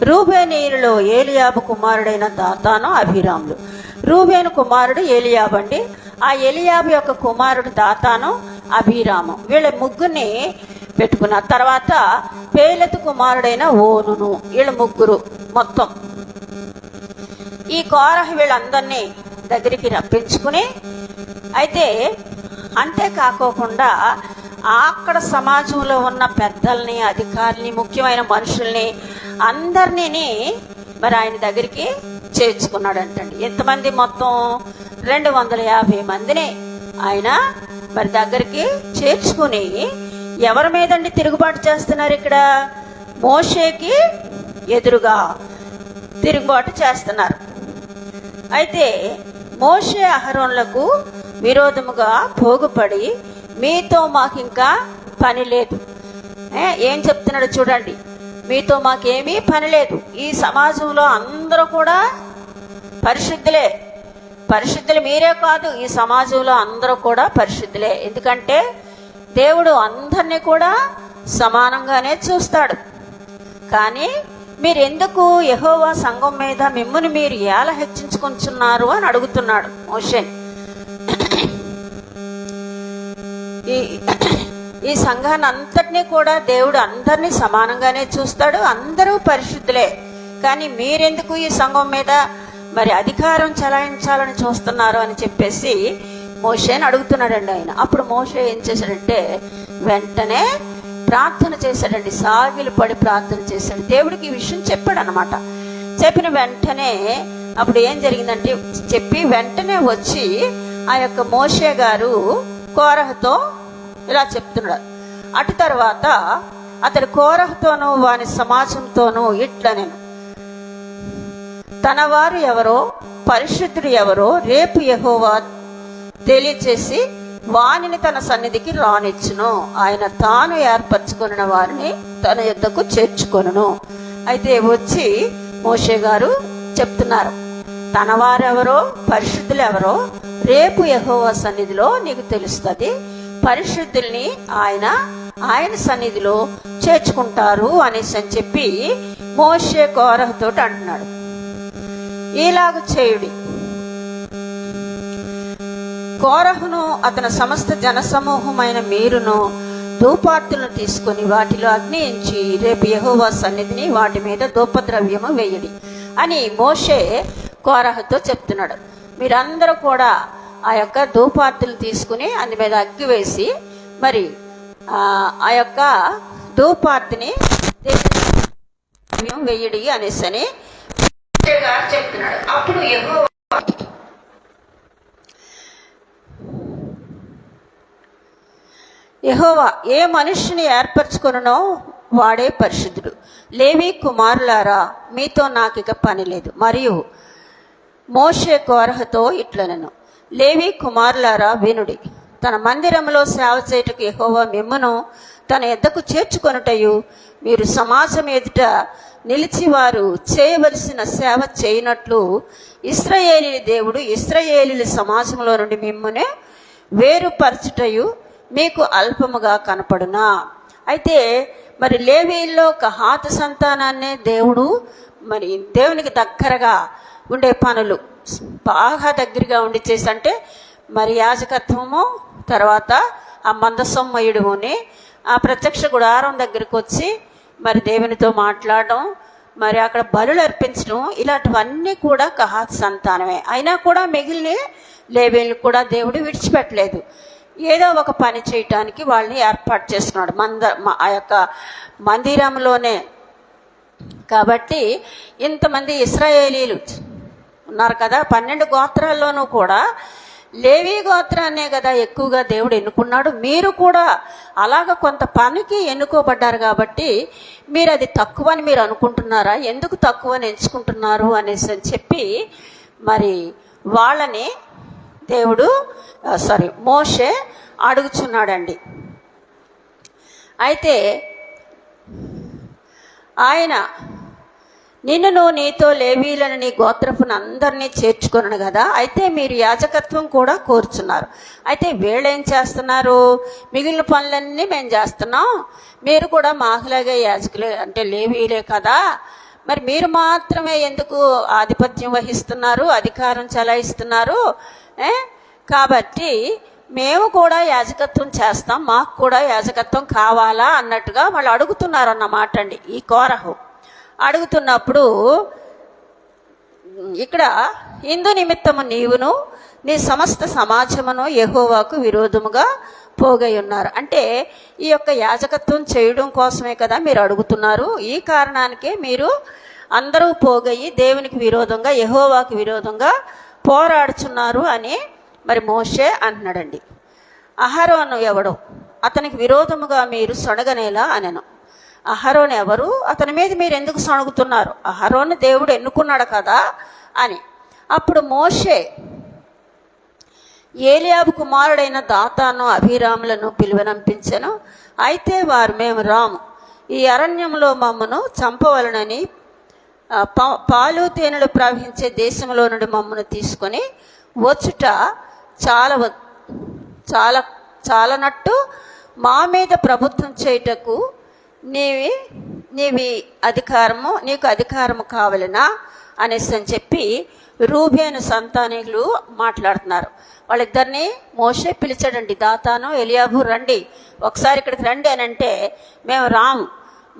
రూబేనీయులలో ఏలియాబు కుమారుడైన దాతాను అభిరాములు. రూబేను కుమారుడు ఏలియాబు అండి. ఆ ఏలియాబు యొక్క కుమారుడు దాతాను అభిరాము, వీళ్ళ ముగ్గురిని పెట్టుకున్న తర్వాత పేలెతు కుమారుడైన ఓనును, వీళ్ళ ముగ్గురు మొత్తం. ఈ కోరహు వీళ్ళందరినీ దగ్గరికి రప్పించుకుని, అయితే అంతేకాకోకుండా అక్కడ సమాజంలో ఉన్న పెద్దల్ని, అధికారుల్ని, ముఖ్యమైన మనుషుల్ని అందరినీ మరి ఆయన దగ్గరికి చేర్చుకున్నాడు అంటండి. ఎంతమంది? మొత్తం 250 మందిని ఆయన మరి దగ్గరికి చేర్చుకుని, ఎవరి మీదండి తిరుగుబాటు చేస్తున్నారు? ఇక్కడ మోషేకి ఎదురుగా తిరుగుబాటు చేస్తున్నారు. అయితే మోషే అహరోన్లకు విరోధముగా పోగుపడి, మీతో మాకు ఇంకా పని లేదు. ఏం చెప్తున్నాడు చూడండి, మీతో మాకేమీ పని లేదు. ఈ సమాజంలో అందరూ కూడా పరిశుద్ధులు మీరే కాదు, ఈ సమాజంలో అందరూ కూడా పరిశుద్ధులే. ఎందుకంటే దేవుడు అందరినీ కూడా సమానంగానే చూస్తాడు. కానీ మీరెందుకు యెహోవా సంఘం మీద మిమ్మల్ని మీరు ఎలా హెచ్చించుకుంటున్నారు అని అడుగుతున్నాడు మోషే. ఈ సంఘాన్ని అంతటినీ కూడా దేవుడు అందరినీ సమానంగానే చూస్తాడు, అందరూ పరిశుద్ధులే. కానీ మీరెందుకు ఈ సంఘం మీద మరి అధికారం చెలాయించాలని చూస్తున్నారు అని చెప్పేసి మోషేని అడుగుతున్నాడండి ఆయన. అప్పుడు మోషే ఏం చేశాడంటే వెంటనే ప్రార్థన చేశాడండి, సాగిలు పడి ప్రార్థన చేశాడు. దేవుడికి ఈ విషయం చెప్పాడు అనమాట. చెప్పిన వెంటనే అప్పుడు ఏం జరిగిందంటే, చెప్పి వెంటనే వచ్చి ఆ యొక్క మోషే గారు కోరహతో ఇలా చెప్తున్నాడు. అటు తర్వాత అతడు కోరహతోనూ వాని సమాజంతోనూ ఇట్లా, నేను తన వారు ఎవరో పరిశుద్ధుడు ఎవరో రేపు యెహోవా తెలియచేసి వానిని తన సన్నిధికి రానిచ్చును. ఆయన తాను ఏర్పరచుకున్న వారిని తన యొద్దకు చేర్చుకొనును. అయితే వచ్చి మోషే గారు చెప్తున్నారు, తన వారెవరో పరిశుద్ధులు ఎవరో రేపు యెహోవా సన్నిధిలో నీకు తెలుస్తుంది. పరిశుద్ధుల్ని ఆయన సన్నిధిలో చేర్చుకుంటారు అనేసి అని చెప్పి మోషే కోరహతో అంటున్నాడు, ఇలాగ చేయుడి. కోరహును అతని సమస్త జనసమూహమైన మీరును ధూపార్తులను తీసుకుని వాటిలో అగ్ని ఎంచి రేపు యెహోవా సన్నిధిని వాటి మీద ధూపద్రవ్యము వేయడి అని మోషే కోరహతో చెప్తున్నాడు. మీరందరూ కూడా ఆ యొక్క ధూపార్తులు తీసుకుని అందు మీద అగ్గి వేసి మరి ఆ యొక్క ధూపార్తిని వేయడి అనేసి అని చెప్తున్నాడు. అప్పుడు యెహోవా ఏ మనుష్యుని ఏర్పరచుకొనునో వాడే పరిశుద్ధుడు. లేవి కుమారులారా, మీతో నాకిక పని లేదు. మరియు మోషే కోరహతో ఇట్లనెను, లేవి కుమారులారా వినుడి. తన మందిరంలో సేవ చేయుటకు యెహోవా మిమ్మును తన యొద్దకు చేర్చుకొనుటయు మీరు సమాజం ఎదుట నిలిచి వారు చేయవలసిన సేవ చేయనట్లు ఇశ్రాయేలీ దేవుడు ఇశ్రాయేలీల సమాజంలో నుండి మిమ్మునే వేరుపరచుటయు మీకు అల్పముగా కనపడునా. అయితే మరి లేవీల్లో కహాతు సంతానాన్నే దేవుడు మరి దేవునికి దగ్గరగా ఉండే పనులు బాగా దగ్గరగా ఉండి చేసి, అంటే మరి యాజకత్వము, తర్వాత ఆ మందసొమ్మయుడుని ఆ ప్రత్యక్ష గుడారం దగ్గరికి వచ్చి మరి దేవునితో మాట్లాడడం, మరి అక్కడ బలులు అర్పించడం, ఇలాంటివన్నీ కూడా కహాతు సంతానమే. అయినా కూడా మిగిలిన లేవీలను కూడా దేవుడు విడిచిపెట్టలేదు. ఏదో ఒక పని చేయటానికి వాళ్ళని ఏర్పాటు చేసుకున్నాడు ఆ యొక్క మందిరంలోనే. కాబట్టి ఇంతమంది ఇశ్రాయేలీలు ఉన్నారు కదా, 12 గోత్రాల్లోనూ కూడా లేవీ గోత్రాన్నే కదా ఎక్కువగా దేవుడు ఎన్నుకున్నాడు. మీరు కూడా అలాగ కొంత పనికి ఎన్నుకోబడ్డారు. కాబట్టి మీరు అది తక్కువని మీరు అనుకుంటున్నారా? ఎందుకు తక్కువని ఎంచుకుంటున్నారు అనేసి అని చెప్పి మరి వాళ్ళని దేవుడు మోషే అడుగుచున్నాడండి. అయితే ఆయన నిన్నును నీతో లేవీలను నీ గోత్రపును అందరినీ చేర్చుకొను కదా, అయితే మీరు యాజకత్వం కూడా కోరుచున్నారు. అయితే వీళ్ళేం చేస్తున్నారు? మిగిలిన పనులన్నీ మేము చేస్తున్నాం, మీరు కూడా మాకులాగే యాజకులే అంటే లేవీలే కదా, మరి మీరు మాత్రమే ఎందుకు ఆధిపత్యం వహిస్తున్నారు, అధికారం చెలాయిస్తున్నారు? కాబట్టి మేము కూడా యాజకత్వం చేస్తాం, మాకు కూడా యాజకత్వం కావాలా అన్నట్టుగా వాళ్ళు అడుగుతున్నారు అన్నమాట అండి. ఈ కోరహు అడుగుతున్నప్పుడు ఇక్కడ ఇందు నిమిత్తము నీవును నీ సమస్త సమాజమును యెహోవాకు విరోధముగా పోగై ఉన్నారు. అంటే ఈ యొక్క యాజకత్వం చేయడం కోసమే కదా మీరు అడుగుతున్నారు. ఈ కారణానికే మీరు అందరూ పోగయి దేవునికి విరోధంగా యెహోవాకు విరోధంగా పోరాడుచున్నారు అని మరి మోషే అంటున్నాడండి. అహరోను ఎవడో అతనికి విరోధముగా మీరు సొనగనేలా అనెను. అహరోను ఎవరు? అతని మీద మీరు ఎందుకు సణుగుతున్నారు? అహరోను దేవుడు ఎన్నుకున్నాడు కదా అని. అప్పుడు మోషే ఏలియాబు కుమారుడైన దాతాను అభిరాములను పిలువనంపించెను. అయితే వారు, మేము రాము, ఈ అరణ్యంలో మమ్మను చంపవలనని పాలు తేనెలు ప్రవహించే దేశంలో నుండి మమ్మను తీసుకొని వచ్చుట చాలనట్టు మా మీద ప్రభుత్వం చేయుటకు నీకు అధికారము కావాలనా అనేసి అని చెప్పి రూబేను సంతానికులు మాట్లాడుతున్నారు. వాళ్ళిద్దరిని మోషే పిలిచాడండి. దాతాను ఎలియాబు రండి, ఒకసారి ఇక్కడికి రండి అని అంటే, మేము రాము,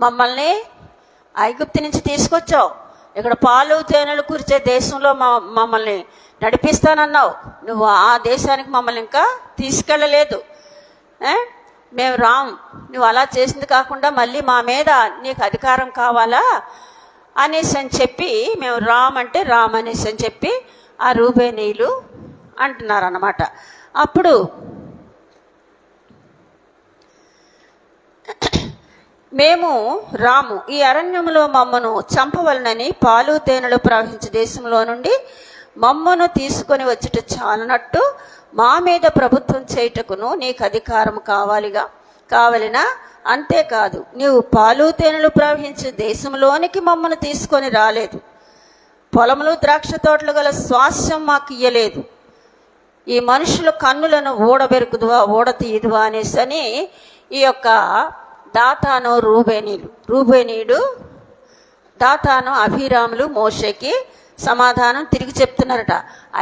మమ్మల్ని ఐగుప్తు నుంచి తీసుకొచ్చావు, ఇక్కడ పాలు తేనెలు కురిచే దేశంలో మమ్మల్ని నడిపిస్తానన్నావు, నువ్వు ఆ దేశానికి మమ్మల్ని ఇంకా తీసుకెళ్ళలేదు, మేము రామ్, నువ్వు అలా చేసింది కాకుండా మళ్ళీ మా మీద నీకు అధికారం కావాలా అనేసి అని చెప్పి మేము రామ్ అంటే రామ్ అనేసి అని చెప్పి ఆ రూబేనీయులు అంటున్నారన్నమాట. అప్పుడు మేము రాము, ఈ అరణ్యములో మమ్మను చంపవలనని పాలు తేనెలు ప్రవహించే దేశంలో నుండి మమ్మను తీసుకొని వచ్చుట చాలనట్టు మా మీద ప్రభుత్వం చేయుటకును నీకు అధికారం కావాలినా? అంతేకాదు, నీవు పాలు తేనెలు ప్రవహించే దేశంలోనికి మమ్మను తీసుకొని రాలేదు, పొలములు ద్రాక్ష తోటలు గల స్వాస్యం మాకు ఇయ్యలేదు, ఈ మనుషుల కన్నులను ఊడబెరుకుదువా ఊడతీయుదువా అనేసని ఈ యొక్క దాతాను రూబేనీయుడు దాతాను అభిరాములు మోషేకి సమాధానం తిరిగి చెప్తున్నారట.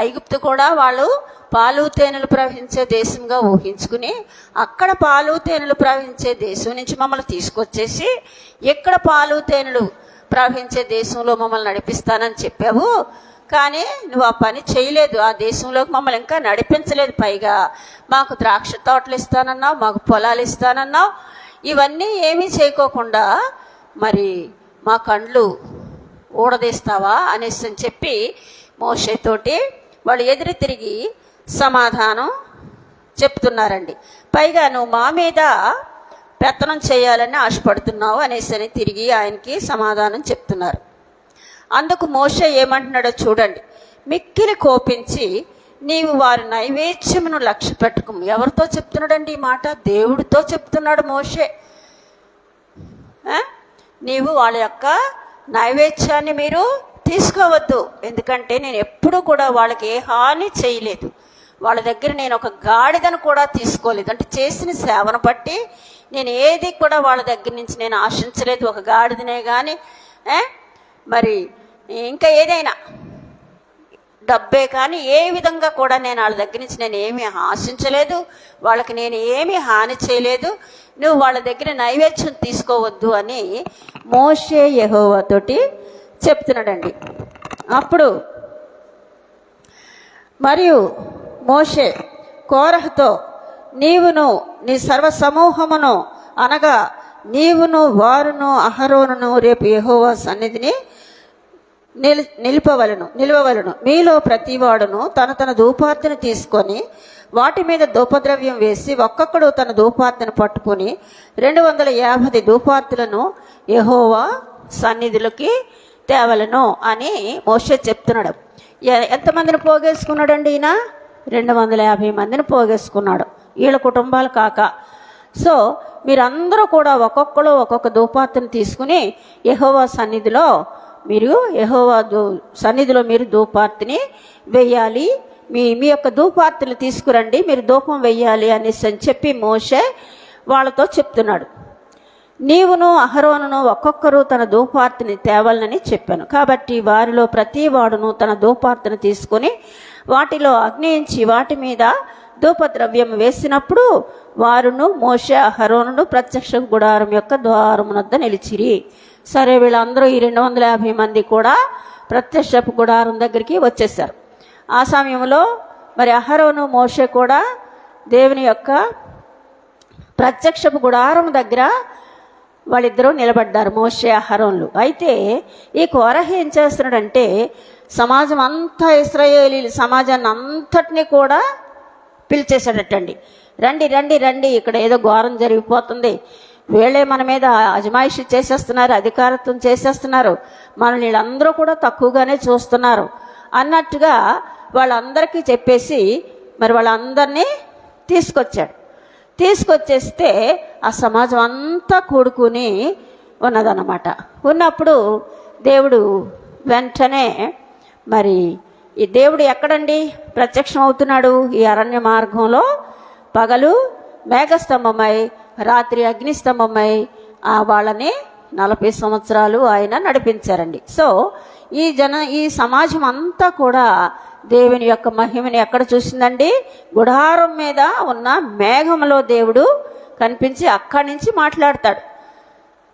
ఐగుప్తు కూడా వాళ్ళు పాలు తేనెలు ప్రవహించే దేశంగా ఊహించుకుని అక్కడ పాలు తేనెలు ప్రవహించే దేశం నుంచి మమ్మల్ని తీసుకొచ్చేసి ఇక్కడ పాలు తేనెలు ప్రవహించే దేశంలో మమ్మల్ని నడిపిస్తానని చెప్పావు, కానీ నువ్వు ఆ పని చేయలేదు, ఆ దేశంలోకి మమ్మల్ని ఇంకా నడిపించలేదు. పైగా మాకు ద్రాక్ష తోటలు ఇస్తానన్నావు, మాకు పొలాలు ఇస్తానన్నావు, ఇవన్నీ ఏమీ చేయకోకుండా మరి మా కండ్లు ఊడదీస్తావా అనేసి అని చెప్పి మోషేతోటి వాళ్ళు ఎదురు తిరిగి సమాధానం చెప్తున్నారండి. పైగా నువ్వు మా మీద పెత్తనం చేయాలని ఆశపడుతున్నావు అనేసి అని తిరిగి ఆయనకి సమాధానం చెప్తున్నారు. అందుకు మోషే ఏమంటున్నాడో చూడండి. మిక్కిలి కోపించి నీవు వారి నైవేద్యమును లక్ష్య పెట్టుకు. ఎవరితో చెప్తున్నాడండి ఈ మాట? దేవుడితో చెప్తున్నాడు మోషే. నీవు వాళ్ళ యొక్క నైవేద్యాన్ని మీరు తీసుకోవద్దు, ఎందుకంటే నేను ఎప్పుడు కూడా వాళ్ళకి ఏ హాని చేయలేదు, వాళ్ళ దగ్గర నేను ఒక గాడిదను కూడా తీసుకోలేదు, అంటే చేసిన సేవను బట్టి నేను ఏది కూడా వాళ్ళ దగ్గర నుంచి నేను ఆశించలేదు, ఒక గాడిదనే కానీ మరి ఇంకా ఏదైనా డబ్బే కానీ ఏ విధంగా కూడా నేను వాళ్ళ దగ్గర నుంచి నేను ఏమీ ఆశించలేదు, వాళ్ళకి నేను ఏమీ హాని చేయలేదు, నువ్వు వాళ్ళ దగ్గర నైవేద్యం తీసుకోవద్దు అని మోషే యెహోవాతోటి చెప్తున్నాడండి. అప్పుడు మరియు మోషే కోరహుతో నీవును నీ సర్వ సమూహమును అనగా నీవును అహరోనును రేపు యెహోవా సన్నిధిని నిలవవలను. మీలో ప్రతివాడును తన ధూపార్తిని తీసుకొని వాటి మీద ధూపద్రవ్యం వేసి ఒక్కొక్కడు తన ధూపార్తిని పట్టుకొని 250 ధూపార్తులను యెహోవా సన్నిధిలోకి తేవలను అని మోషే చెప్తున్నాడు. ఎంతమందిని పోగేసుకున్నాడండి ఈయన? 250 మందిని పోగేసుకున్నాడు, వీళ్ళ కుటుంబాలు కాక. సో మీరందరూ కూడా ఒక్కొక్కరు ఒక్కొక్క ధూపార్తిని తీసుకుని యెహోవా సన్నిధిలో మీరు ధూపార్తిని వెయ్యాలి, మీ యొక్క ధూపార్తిని తీసుకురండి, మీరు ధూపం వెయ్యాలి అనేసి అని చెప్పి మోషే వాళ్ళతో చెప్తున్నాడు. నీవును అహరోనును ఒక్కొక్కరు తన ధూపార్తిని తేవాలని చెప్పాను. కాబట్టి వారిలో ప్రతి వాడును తన ధూపార్తిని తీసుకొని వాటిలో అగ్నించి వాటి మీద ధూపద్రవ్యం వేసినప్పుడు వారును మోషే అహరోనును ప్రత్యక్ష గుడారం యొక్క ద్వారం వద్ద నిలిచిరి. సరే, వీళ్ళందరూ ఈ 250 మంది కూడా ప్రత్యక్షపు గుడారం దగ్గరికి వచ్చేసారు. ఆ సమయంలో మరి అహరోను మోషే కూడా దేవుని యొక్క ప్రత్యక్షపు గుడారం దగ్గర వాళ్ళిద్దరూ నిలబడ్డారు, మోషే అహరోన్లు. అయితే ఈ కోరహ ఏం చేస్తున్నాడంటే సమాజం అంతా, ఇశ్రాయేలీల సమాజాన్ని అంతటినీ కూడా పిలిచేసాడటండి. రండి రండి రండి, ఇక్కడ ఏదో ఘోరం జరిగిపోతుంది, వీళ్ళే మన మీద అజమాయిషి చేసేస్తున్నారు, అధికారత్వం చేసేస్తున్నారు, మనల్ని వీళ్ళందరూ కూడా తక్కువగానే చూస్తున్నారు అన్నట్టుగా వాళ్ళందరికీ చెప్పేసి మరి వాళ్ళందరినీ తీసుకొచ్చేస్తే ఆ సమాజం అంతా కూడుకుని ఉన్నదన్నమాట. ఉన్నప్పుడు దేవుడు వెంటనే మరి ఈ దేవుడు ఎక్కడండి ప్రత్యక్షం అవుతున్నాడు? ఈ అరణ్య మార్గంలో పగలు మేఘస్తంభమై రాత్రి అగ్నిస్తంభమై వాళ్ళని 40 సంవత్సరాలు ఆయన నడిపించారండి. సో ఈ సమాజం అంతా కూడా దేవుని యొక్క మహిమని ఎక్కడ చూసిందండి? గుడారం మీద ఉన్న మేఘంలో దేవుడు కనిపించి అక్కడి నుంచి మాట్లాడతాడు.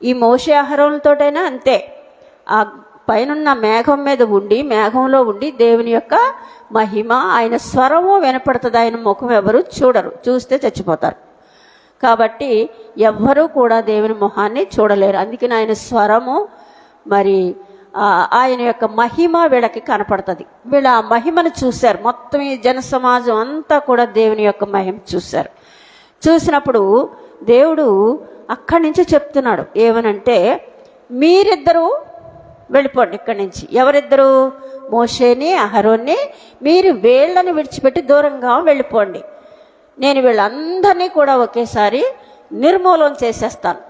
ఈ మోషే అహరోనులతోటైనా అంతే, ఆ పైనున్న మేఘం మీద ఉండి మేఘంలో ఉండి దేవుని యొక్క మహిమ, ఆయన స్వరము వినపడుతుంది, ఆయన ముఖం ఎవరు చూడరు, చూస్తే చచ్చిపోతారు. కాబట్టి ఎవ్వరూ కూడా దేవుని మొహాన్ని చూడలేరు. అందుకని ఆయన స్వరము మరి ఆయన యొక్క మహిమ వీళ్ళకి కనపడుతుంది. వీళ్ళ ఆ మహిమను చూశారు. మొత్తం ఈ జన సమాజం అంతా కూడా దేవుని యొక్క మహిమ చూశారు. చూసినప్పుడు దేవుడు అక్కడి నుంచి చెప్తున్నాడు ఏమనంటే, మీరిద్దరూ వెళ్ళిపోండి ఇక్కడి నుంచి. ఎవరిద్దరు? మోషేని అహరోన్ని. మీరు వీళ్ళని విడిచిపెట్టి దూరంగా వెళ్ళిపోండి. నేను వీళ్ళందరినీ కూడా ఒకేసారి నిర్మూలన చేసేస్తాను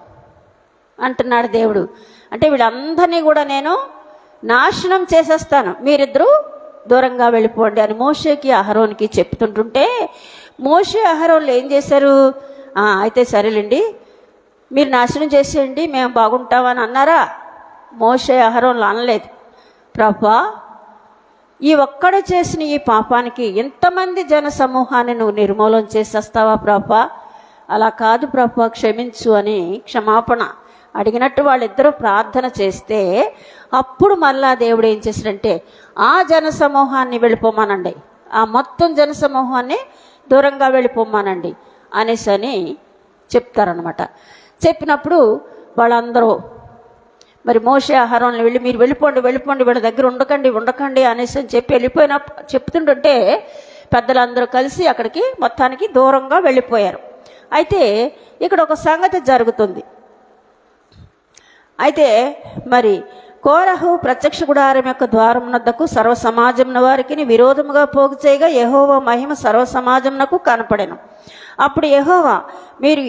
అంటున్నాడు దేవుడు. అంటే వీళ్ళందరినీ కూడా నేను నాశనం చేసేస్తాను, మీరిద్దరూ దూరంగా వెళ్ళిపోండి అని మోషేకి అహరోన్కి చెప్తుంటుంటే, మోషే అహరోన్లు ఏం చేశారు? అయితే సరేలేండి, మీరు నాశనం చేసేయండి, మేము బాగుంటామని అన్నారా? మోషే అహరోన్లు అనలేదు. ప్రభా, ఈ ఒక్కడు చేసిన ఈ పాపానికి ఎంతమంది జన సమూహాన్ని నువ్వు నిర్మూలన చేసేస్తావా ప్రభా? అలా కాదు ప్రభా, క్షమించు అని క్షమాపణ అడిగినట్టు వాళ్ళిద్దరూ ప్రార్థన చేస్తే, అప్పుడు మళ్ళా దేవుడు ఏం చేశాడంటే, ఆ జన సమూహాన్ని వెళ్ళిపోమానండి, ఆ మొత్తం జన సమూహాన్ని దూరంగా వెళ్ళిపోమానండి అనేసి అని చెప్తారనమాట. చెప్పినప్పుడు వాళ్ళందరూ మరి మోషే అహరోన్లు వెళ్ళి, మీరు వెళ్ళిపోండి వీళ్ళ దగ్గర ఉండకండి అనేసి అని చెప్పి చెప్తుంటుంటే పెద్దలందరూ కలిసి అక్కడికి మొత్తానికి దూరంగా వెళ్ళిపోయారు. అయితే ఇక్కడ ఒక సంగతి జరుగుతుంది. అయితే మరి కోరహు ప్రత్యక్ష గుడారం యొక్క ద్వారమునద్దకు సర్వ సమాజమున వారికి విరోధముగా పోగు చేయగా యెహోవా మహిమ సర్వ సమాజమునకు కనపడెను. అప్పుడు యెహోవా, మీరు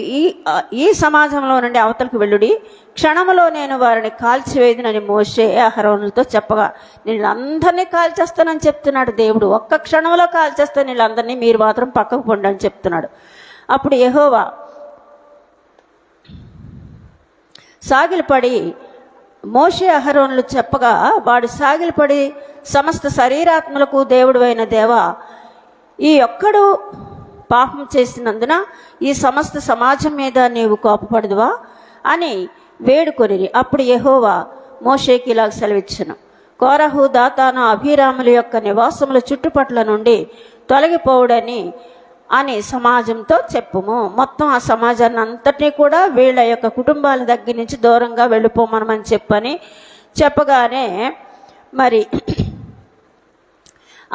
ఈ సమాజంలో నుండి అవతలకు వెళ్ళుడి, క్షణములో నేను వారిని కాల్చివేదునని మోషే అహరోనులతో చెప్పగా, వీళ్ళందరినీ కాల్చేస్తానని చెప్తున్నాడు దేవుడు. ఒక్క క్షణంలో కాల్చేస్తాను వీళ్ళందరినీ, మీరు మాత్రం పక్కకు పొండి అని చెప్తున్నాడు. అప్పుడు యెహోవా సాగిలపడి మోషే అహరోనులు చెప్పగా, వాడు సాగిలపడి, సమస్త శరీరాత్మలకు దేవుడు అయిన దేవా, ఈ ఒక్కడు పాపం చేసినందున ఈ సమస్త సమాజం మీద నీవు కోపపడదువా అని వేడుకొనిరి. అప్పుడు యెహోవా మోషేకి ఇలా సెలవిచ్చెను, కోరహు దాతాను అభిరాముల యొక్క నివాసముల చుట్టుపట్ల నుండి తొలగిపోవుడని అని సమాజంతో చెప్పుము. మొత్తం ఆ సమాజాన్ని అంతటినీ కూడా వీళ్ళ యొక్క కుటుంబాల దగ్గర నుంచి దూరంగా వెళ్ళిపోమనమని చెప్పగానే మరి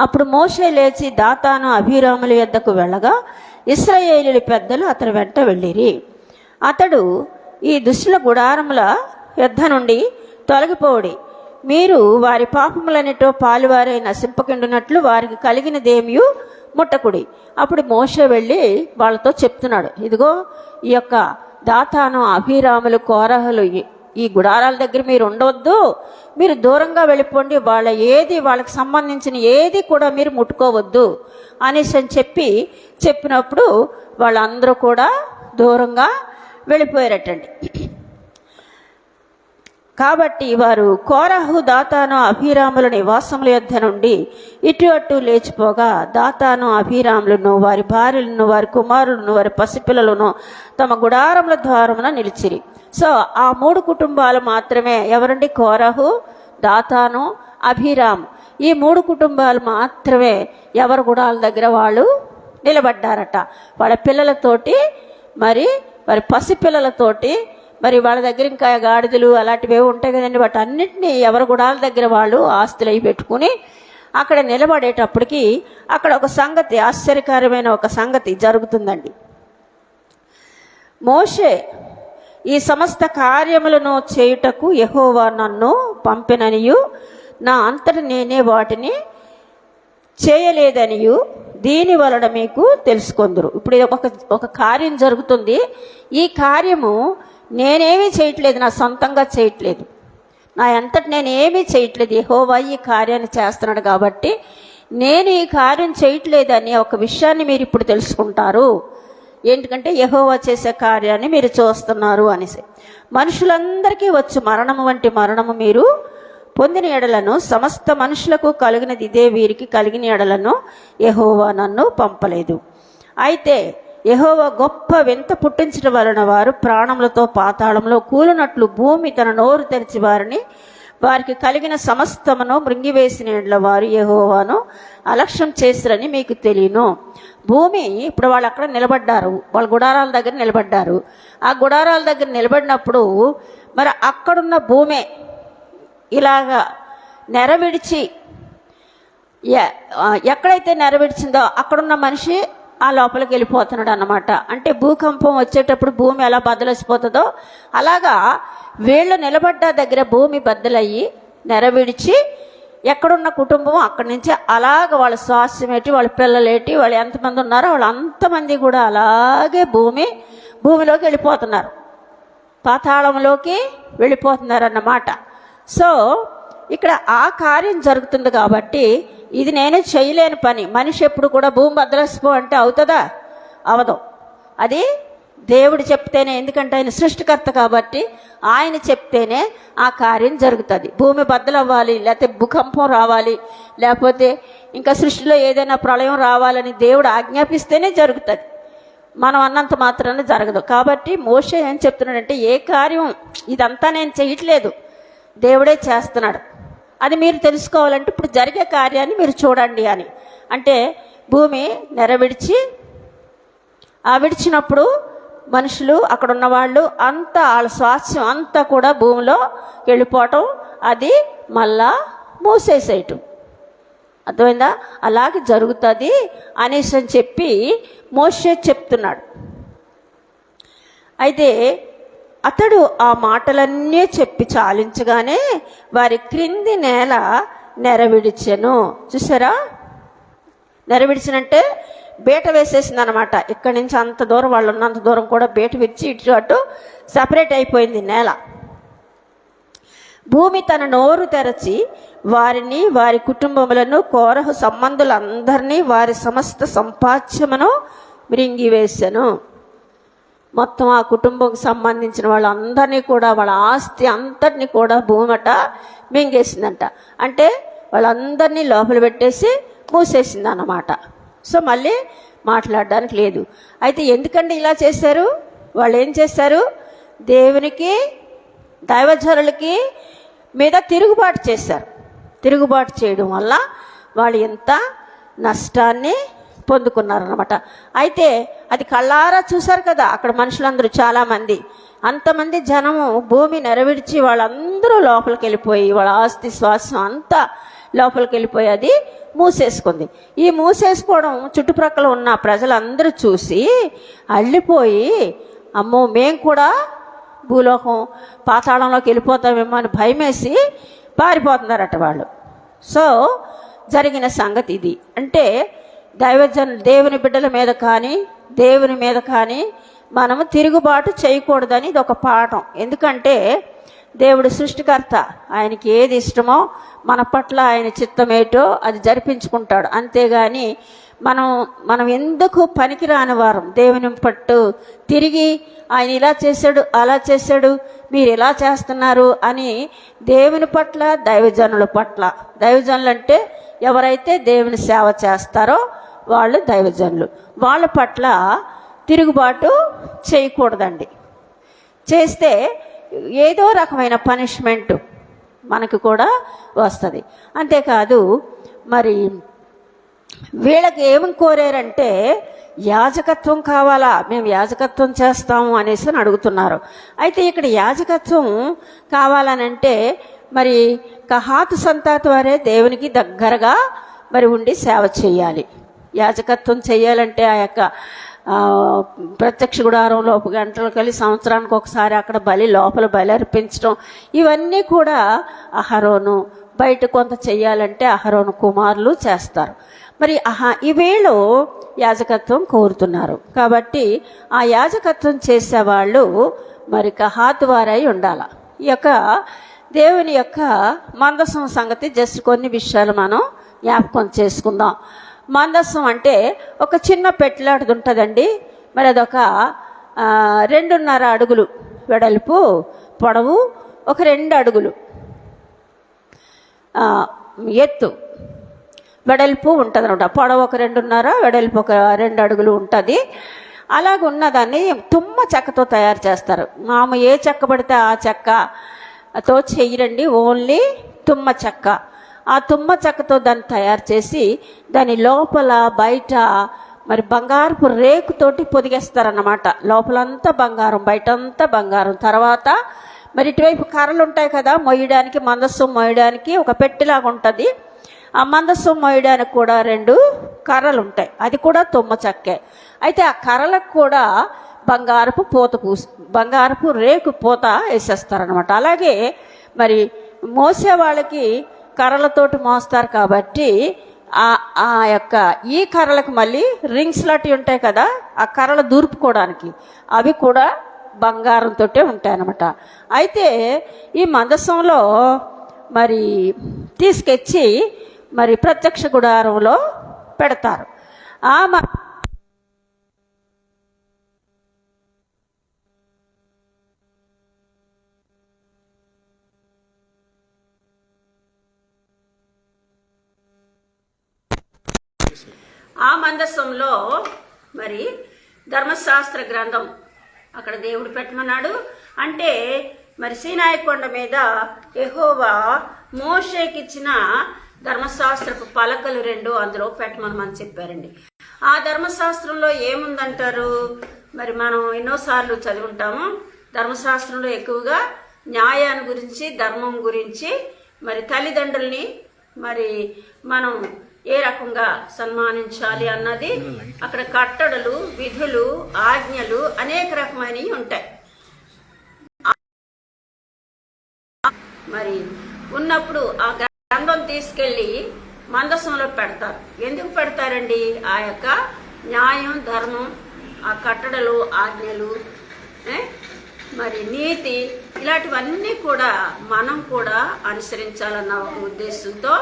అప్పుడు మోషే లేచి దాతాను అభిరాముల యొద్దకు వెళ్ళగా ఇశ్రాయేలీయుల పెద్దలు అతని వెంట వెళ్ళిరి. అతడు, ఈ దుష్టుల గుడారముల యొద్ద నుండి తొలగిపోవుడి, మీరు వారి పాపములన్నిటో పాలువారై నశింపకుండునట్లు వారికి కలిగినదేమియు ముట్టకుడి. అప్పుడు మోషే వెళ్ళి వాళ్ళతో చెప్తున్నాడు, ఇదిగో ఈ యొక్క దాతాను అభిరాములు కోరహులు ఈ గుడారాల దగ్గర మీరు ఉండవద్దు, మీరు దూరంగా వెళ్ళిపోండి, వాళ్ళకి సంబంధించిన ఏది కూడా మీరు ముట్టుకోవద్దు అనేసి అని చెప్పినప్పుడు వాళ్ళందరూ కూడా దూరంగా వెళ్ళిపోయారటండి. కాబట్టి వారు కోరహు దాతాను అభిరాముల నివాసముల యొద్ద నుండి ఇటు అటు లేచిపోగా, దాతాను అభిరాములను వారి భార్యలను వారి కుమారులను వారి పసిపిల్లలను తమ గుడారముల ద్వారమున నిలిచిరి. సో ఆ 3 కుటుంబాలు మాత్రమే, ఎవరండి? కోరహు, దాతాను, అభిరామ్. ఈ 3 కుటుంబాలు మాత్రమే ఎవరి గుడాల దగ్గర వాళ్ళు నిలబడ్డారట. వాళ్ళ పిల్లలతోటి, మరి వారి పసిపిల్లలతోటి, మరి వాళ్ళ దగ్గర ఇంకా గాడిదలు అలాంటివి ఉంటాయి కదండి, వాటి అన్నింటినీ ఎవరి గుడాల దగ్గర వాళ్ళు ఆస్తులు అవి పెట్టుకుని అక్కడ నిలబడేటప్పటికి అక్కడ ఒక సంగతి, ఆశ్చర్యకరమైన ఒక సంగతి జరుగుతుందండి. మోషే, ఈ సమస్త కార్యములను చేయుటకు యెహోవా నన్ను పంపిననియు నా అంతట నేనే వాటిని చేయలేదనియు దీని వలన మీకు తెలుసుకొందురు. ఇప్పుడు ఒక కార్యం జరుగుతుంది. ఈ కార్యము నేనేమీ చేయట్లేదు, నా సొంతంగా చేయట్లేదు, నా అంతటి నేనేమీ చేయట్లేదు, యెహోవా ఈ కార్యాన్ని చేస్తున్నాడు కాబట్టి నేను ఈ కార్యం చేయట్లేదని ఒక విషయాన్ని మీరు ఇప్పుడు తెలుసుకుంటారు. ఏంటంటే యెహోవా చేసే కార్యాన్ని మీరు చూస్తున్నారు అనేసి. మనుషులందరికీ వచ్చు మరణము వంటి మరణము మీరు పొందిన ఎడలను సమస్త మనుషులకు కలిగినది ఇదే వీరికి కలిగిన ఎడలను యెహోవా నన్ను పంపలేదు. అయితే యెహోవా గొప్ప వింత పుట్టించడం వలన వారు ప్రాణములతో పాతాళంలో కూలినట్లు భూమి తన నోరు తెరిచి వారిని వారికి కలిగిన సమస్తమును మృంగివేసిన యెడల వారు యెహోవాను అలక్ష్యం చేసిరని మీకు తెలియను. భూమి ఇప్పుడు వాళ్ళు అక్కడ నిలబడ్డారు, వాళ్ళ గుడారాల దగ్గర నిలబడ్డారు. ఆ గుడారాల దగ్గర నిలబడినప్పుడు మరి అక్కడున్న భూమి ఇలాగా నెరవిడిచి ఎక్కడైతే నెరవేర్చిందో అక్కడున్న మనిషి ఆ లోపలికి వెళ్ళిపోతున్నాడు అన్నమాట. అంటే భూకంపం వచ్చేటప్పుడు భూమి ఎలా బద్దలసిపోతుందో అలాగా వీళ్ళు నిలబడ్డ దగ్గర భూమి బద్దలయ్యి నెరవిడిచి ఎక్కడున్న కుటుంబం అక్కడి నుంచి అలాగ వాళ్ళ స్వాస్థ్యం ఏంటి, వాళ్ళ పిల్లలేటి, వాళ్ళు ఎంతమంది ఉన్నారో వాళ్ళు అంతమంది కూడా అలాగే భూమిలోకి వెళ్ళిపోతున్నారు, పాతాళంలోకి వెళ్ళిపోతున్నారు అన్నమాట. సో ఇక్కడ ఆ కార్యం జరుగుతుంది కాబట్టి ఇది నేను చేయలేని పని. మనిషి ఎప్పుడు కూడా భూమి బద్దలసిపో అంటే అవుతుందా? అవదు. అది దేవుడు చెప్తేనే, ఎందుకంటే ఆయన సృష్టికర్త కాబట్టి ఆయన చెప్తేనే ఆ కార్యం జరుగుతుంది. భూమి బద్దలవ్వాలి, లేకపోతే భూకంపం రావాలి, లేకపోతే ఇంకా సృష్టిలో ఏదైనా ప్రళయం రావాలని దేవుడు ఆజ్ఞాపిస్తేనే జరుగుతుంది. మనం అన్నంత మాత్రాన జరగదు. కాబట్టి మోషే ఏం చెప్తున్నాడంటే, ఏ కార్యం ఇదంతా నేను చేయట్లేదు, దేవుడే చేస్తున్నాడు, అది మీరు తెలుసుకోవాలంటే ఇప్పుడు జరిగే కార్యాన్ని మీరు చూడండి అని. అంటే భూమి నెరవిడిచి విడిచినప్పుడు మనుషులు అక్కడ ఉన్నవాళ్ళు అంతా వాళ్ళ స్వాస్థ్యం అంతా కూడా భూమిలో వెళ్ళిపోవటం, అది మళ్ళా మూసేసేయటం. అర్థమైందా? అలాగే జరుగుతుంది అనేసి అని చెప్పి మోషే చెప్తున్నాడు. అయితే అతడు ఆ మాటలన్నీ చెప్పి చాలించగానే వారి క్రింది నేల నెరవిడిచెను. చూసారా? నెరవిడిచినంటే బీట వేసేసింది అనమాట. ఇక్కడి నుంచి అంత దూరం, వాళ్ళు ఉన్నంత దూరం కూడా బీట విరిచి ఇటు అటు సపరేట్ అయిపోయింది నేల. భూమి తన నోరు తెరచి వారిని, వారి కుటుంబములను, కోరహు సంబంధులందరినీ, వారి సమస్త సంపాద్యమును మృంగివేసెను. మొత్తం ఆ కుటుంబం సంబంధించిన వాళ్ళందరినీ కూడా, వాళ్ళ ఆస్తి అంతటిని కూడా భూమట మింగేసిందంట. అంటే వాళ్ళందరినీ లోపల పెట్టేసి మూసేసింది అన్నమాట. సో మళ్ళీ మాట్లాడడానికి లేదు. అయితే ఎందుకంటే ఇలా చేశారు? వాళ్ళు ఏం చేశారు? దేవునికి, దైవజనులకి మీద తిరుగుబాటు చేశారు. తిరుగుబాటు చేయడం వల్ల వాళ్ళు ఎంత నష్టాన్ని పొందుకున్నారనమాట. అయితే అది కళ్ళారా చూశారు కదా, అక్కడ మనుషులందరూ చాలామంది, అంతమంది జనము భూమి నెరవిడిచి వాళ్ళందరూ లోపలికి వెళ్ళిపోయి, వాళ్ళ ఆస్తి స్వాస్థ్యం అంతా లోపలికి వెళ్ళిపోయి అది మూసేసుకుంది. ఈ మూసేసుకోవడం చుట్టుప్రక్కల ఉన్న ప్రజలందరూ చూసి అల్లిపోయి, అమ్మో మేము కూడా భూలోకం పాతాళంలోకి వెళ్ళిపోతామేమో అని భయమేసి పారిపోతున్నారట వాళ్ళు. సో జరిగిన సంగతి ఇది. అంటే దేవుని బిడ్డల మీద కానీ, దేవుని మీద కానీ మనము తిరుగుబాటు చేయకూడదని ఇది ఒక పాఠం. ఎందుకంటే దేవుడు సృష్టికర్త, ఆయనకి ఏది ఇష్టమో మన పట్ల ఆయన చిత్తమేటో అది జరిపించుకుంటాడు. అంతేగాని మనం ఎందుకు పనికిరాని వారం దేవుని పట్టు తిరిగి ఆయన ఇలా చేశాడు, అలా చేశాడు, మీరు ఇలా చేస్తున్నారు అని దేవుని పట్ల, దైవజనుల పట్ల, దైవజనులు అంటే ఎవరైతే దేవుని సేవ చేస్తారో వాళ్ళు దైవజనులు, వాళ్ళ పట్ల తిరుగుబాటు చేయకూడదండి. చేస్తే ఏదో రకమైన పనిష్మెంట్ మనకు కూడా వస్తుంది. అంతేకాదు మరి వీళ్ళకి ఏమని కోరారంటే యాజకత్వం కావాలా, మేము యాజకత్వం చేస్తాము అనేసి అని అడుగుతున్నారు. అయితే ఇక్కడ యాజకత్వం కావాలనంటే మరి కహాతు సంతాతి వారే దేవునికి దగ్గరగా మరి ఉండి సేవ చేయాలి. యాజకత్వం చేయాలంటే ఆ యొక్క ప్రత్యక్ష గుడారంలో గంటలు కలిసి సంవత్సరానికి ఒకసారి అక్కడ లోపల బలి అర్పించడం, ఇవన్నీ కూడా అహరోను, బయట కొంత చెయ్యాలంటే అహరోను కుమారులు చేస్తారు. మరి ఈ వీళ్ళు యాజకత్వం కోరుతున్నారు కాబట్టి ఆ యాజకత్వం చేసేవాళ్ళు మరి కహాతు వారై ఉండాలి. ఈ యొక్క దేవుని యొక్క మందసం సంగతి జస్ట్ కొన్ని విషయాలు మనం జ్ఞాపకం చేసుకుందాం. మందసం అంటే ఒక చిన్న పెట్టెలాంటిది ఉంటుందండి. మరి అదొక 2.5 అడుగులు వెడల్పు, పొడవు ఒక 2 అడుగులు ఎత్తు, వెడల్పు ఉంటుంది అనమాట. పొడవు ఒక 2.5, వెడల్పు ఒక 2 అడుగులు ఉంటుంది. అలాగ ఉన్నదాన్ని తుమ్మ చెక్కతో తయారు చేస్తారు. మాము ఏ చెక్క పడితే ఆ చెక్క తో చెయ్యరండి, ఓన్లీ తుమ్మ చెక్క. ఆ తుమ్మ చెక్కతో దాన్ని తయారు చేసి దాని లోపల బయట మరి బంగారపు రేకుతోటి పొదిగేస్తారన్నమాట. లోపలంతా బంగారం, బయటంతా బంగారం. తర్వాత మరి ఇటువైపు కర్రలు ఉంటాయి కదా మొయ్యడానికి, మందస్సం మోయడానికి ఒక పెట్టిలాగా ఉంటుంది. ఆ మందస్సం మోయడానికి కూడా 2 కర్రలు ఉంటాయి, అది కూడా తుమ్మ చెక్కే. అయితే ఆ కర్రలకు కూడా బంగారపు రేకు పూత వేసేస్తారనమాట. అలాగే మరి మోసే వాళ్ళకి కర్రలతోటి మోస్తారు కాబట్టి ఆ యొక్క ఈ కర్రలకు మళ్ళీ రింగ్స్ లాంటివి ఉంటాయి కదా, ఆ కర్రలు దూర్పుకోవడానికి అవి కూడా బంగారంతో ఉంటాయి అన్నమాట. అయితే ఈ మందసంలో మరి తీసుకొచ్చి మరి ప్రత్యక్ష గుడారంలో పెడతారు. ఆ మందసంలో మరి ధర్మశాస్త్ర గ్రంథం అక్కడ దేవుడు పెట్టమన్నాడు. అంటే మరి సీనాయి కొండ మీద యెహోవా మోషేకిచ్చిన ధర్మశాస్త్రపు పలకలు 2 అందులో పెట్టమని చెప్పారండి. ఆ ధర్మశాస్త్రంలో ఏముందంటారు? మరి మనం ఎన్నోసార్లు చదువుంటాము. ధర్మశాస్త్రంలో ఎక్కువగా న్యాయాన్ని గురించి, ధర్మం గురించి, మరి తల్లిదండ్రుల్ని మరి మనం ఏ రకంగా సన్మానించాలి అన్నది అక్కడ కట్టడలు, విధులు, ఆజ్ఞలు అనేక రకమైనవి ఉంటాయి. మరి ఉన్నప్పుడు ఆ గ్రంథం తీసుకెళ్ళి మందసంలో పెడతారు. ఎందుకు పెడతారండి? ఆ యొక్క న్యాయం, ధర్మం, ఆ కట్టడలు, ఆజ్ఞలు, మరి నీతి, ఇలాంటివన్నీ కూడా మనం కూడా అనుసరించాలన్న ఒక ఉద్దేశంతో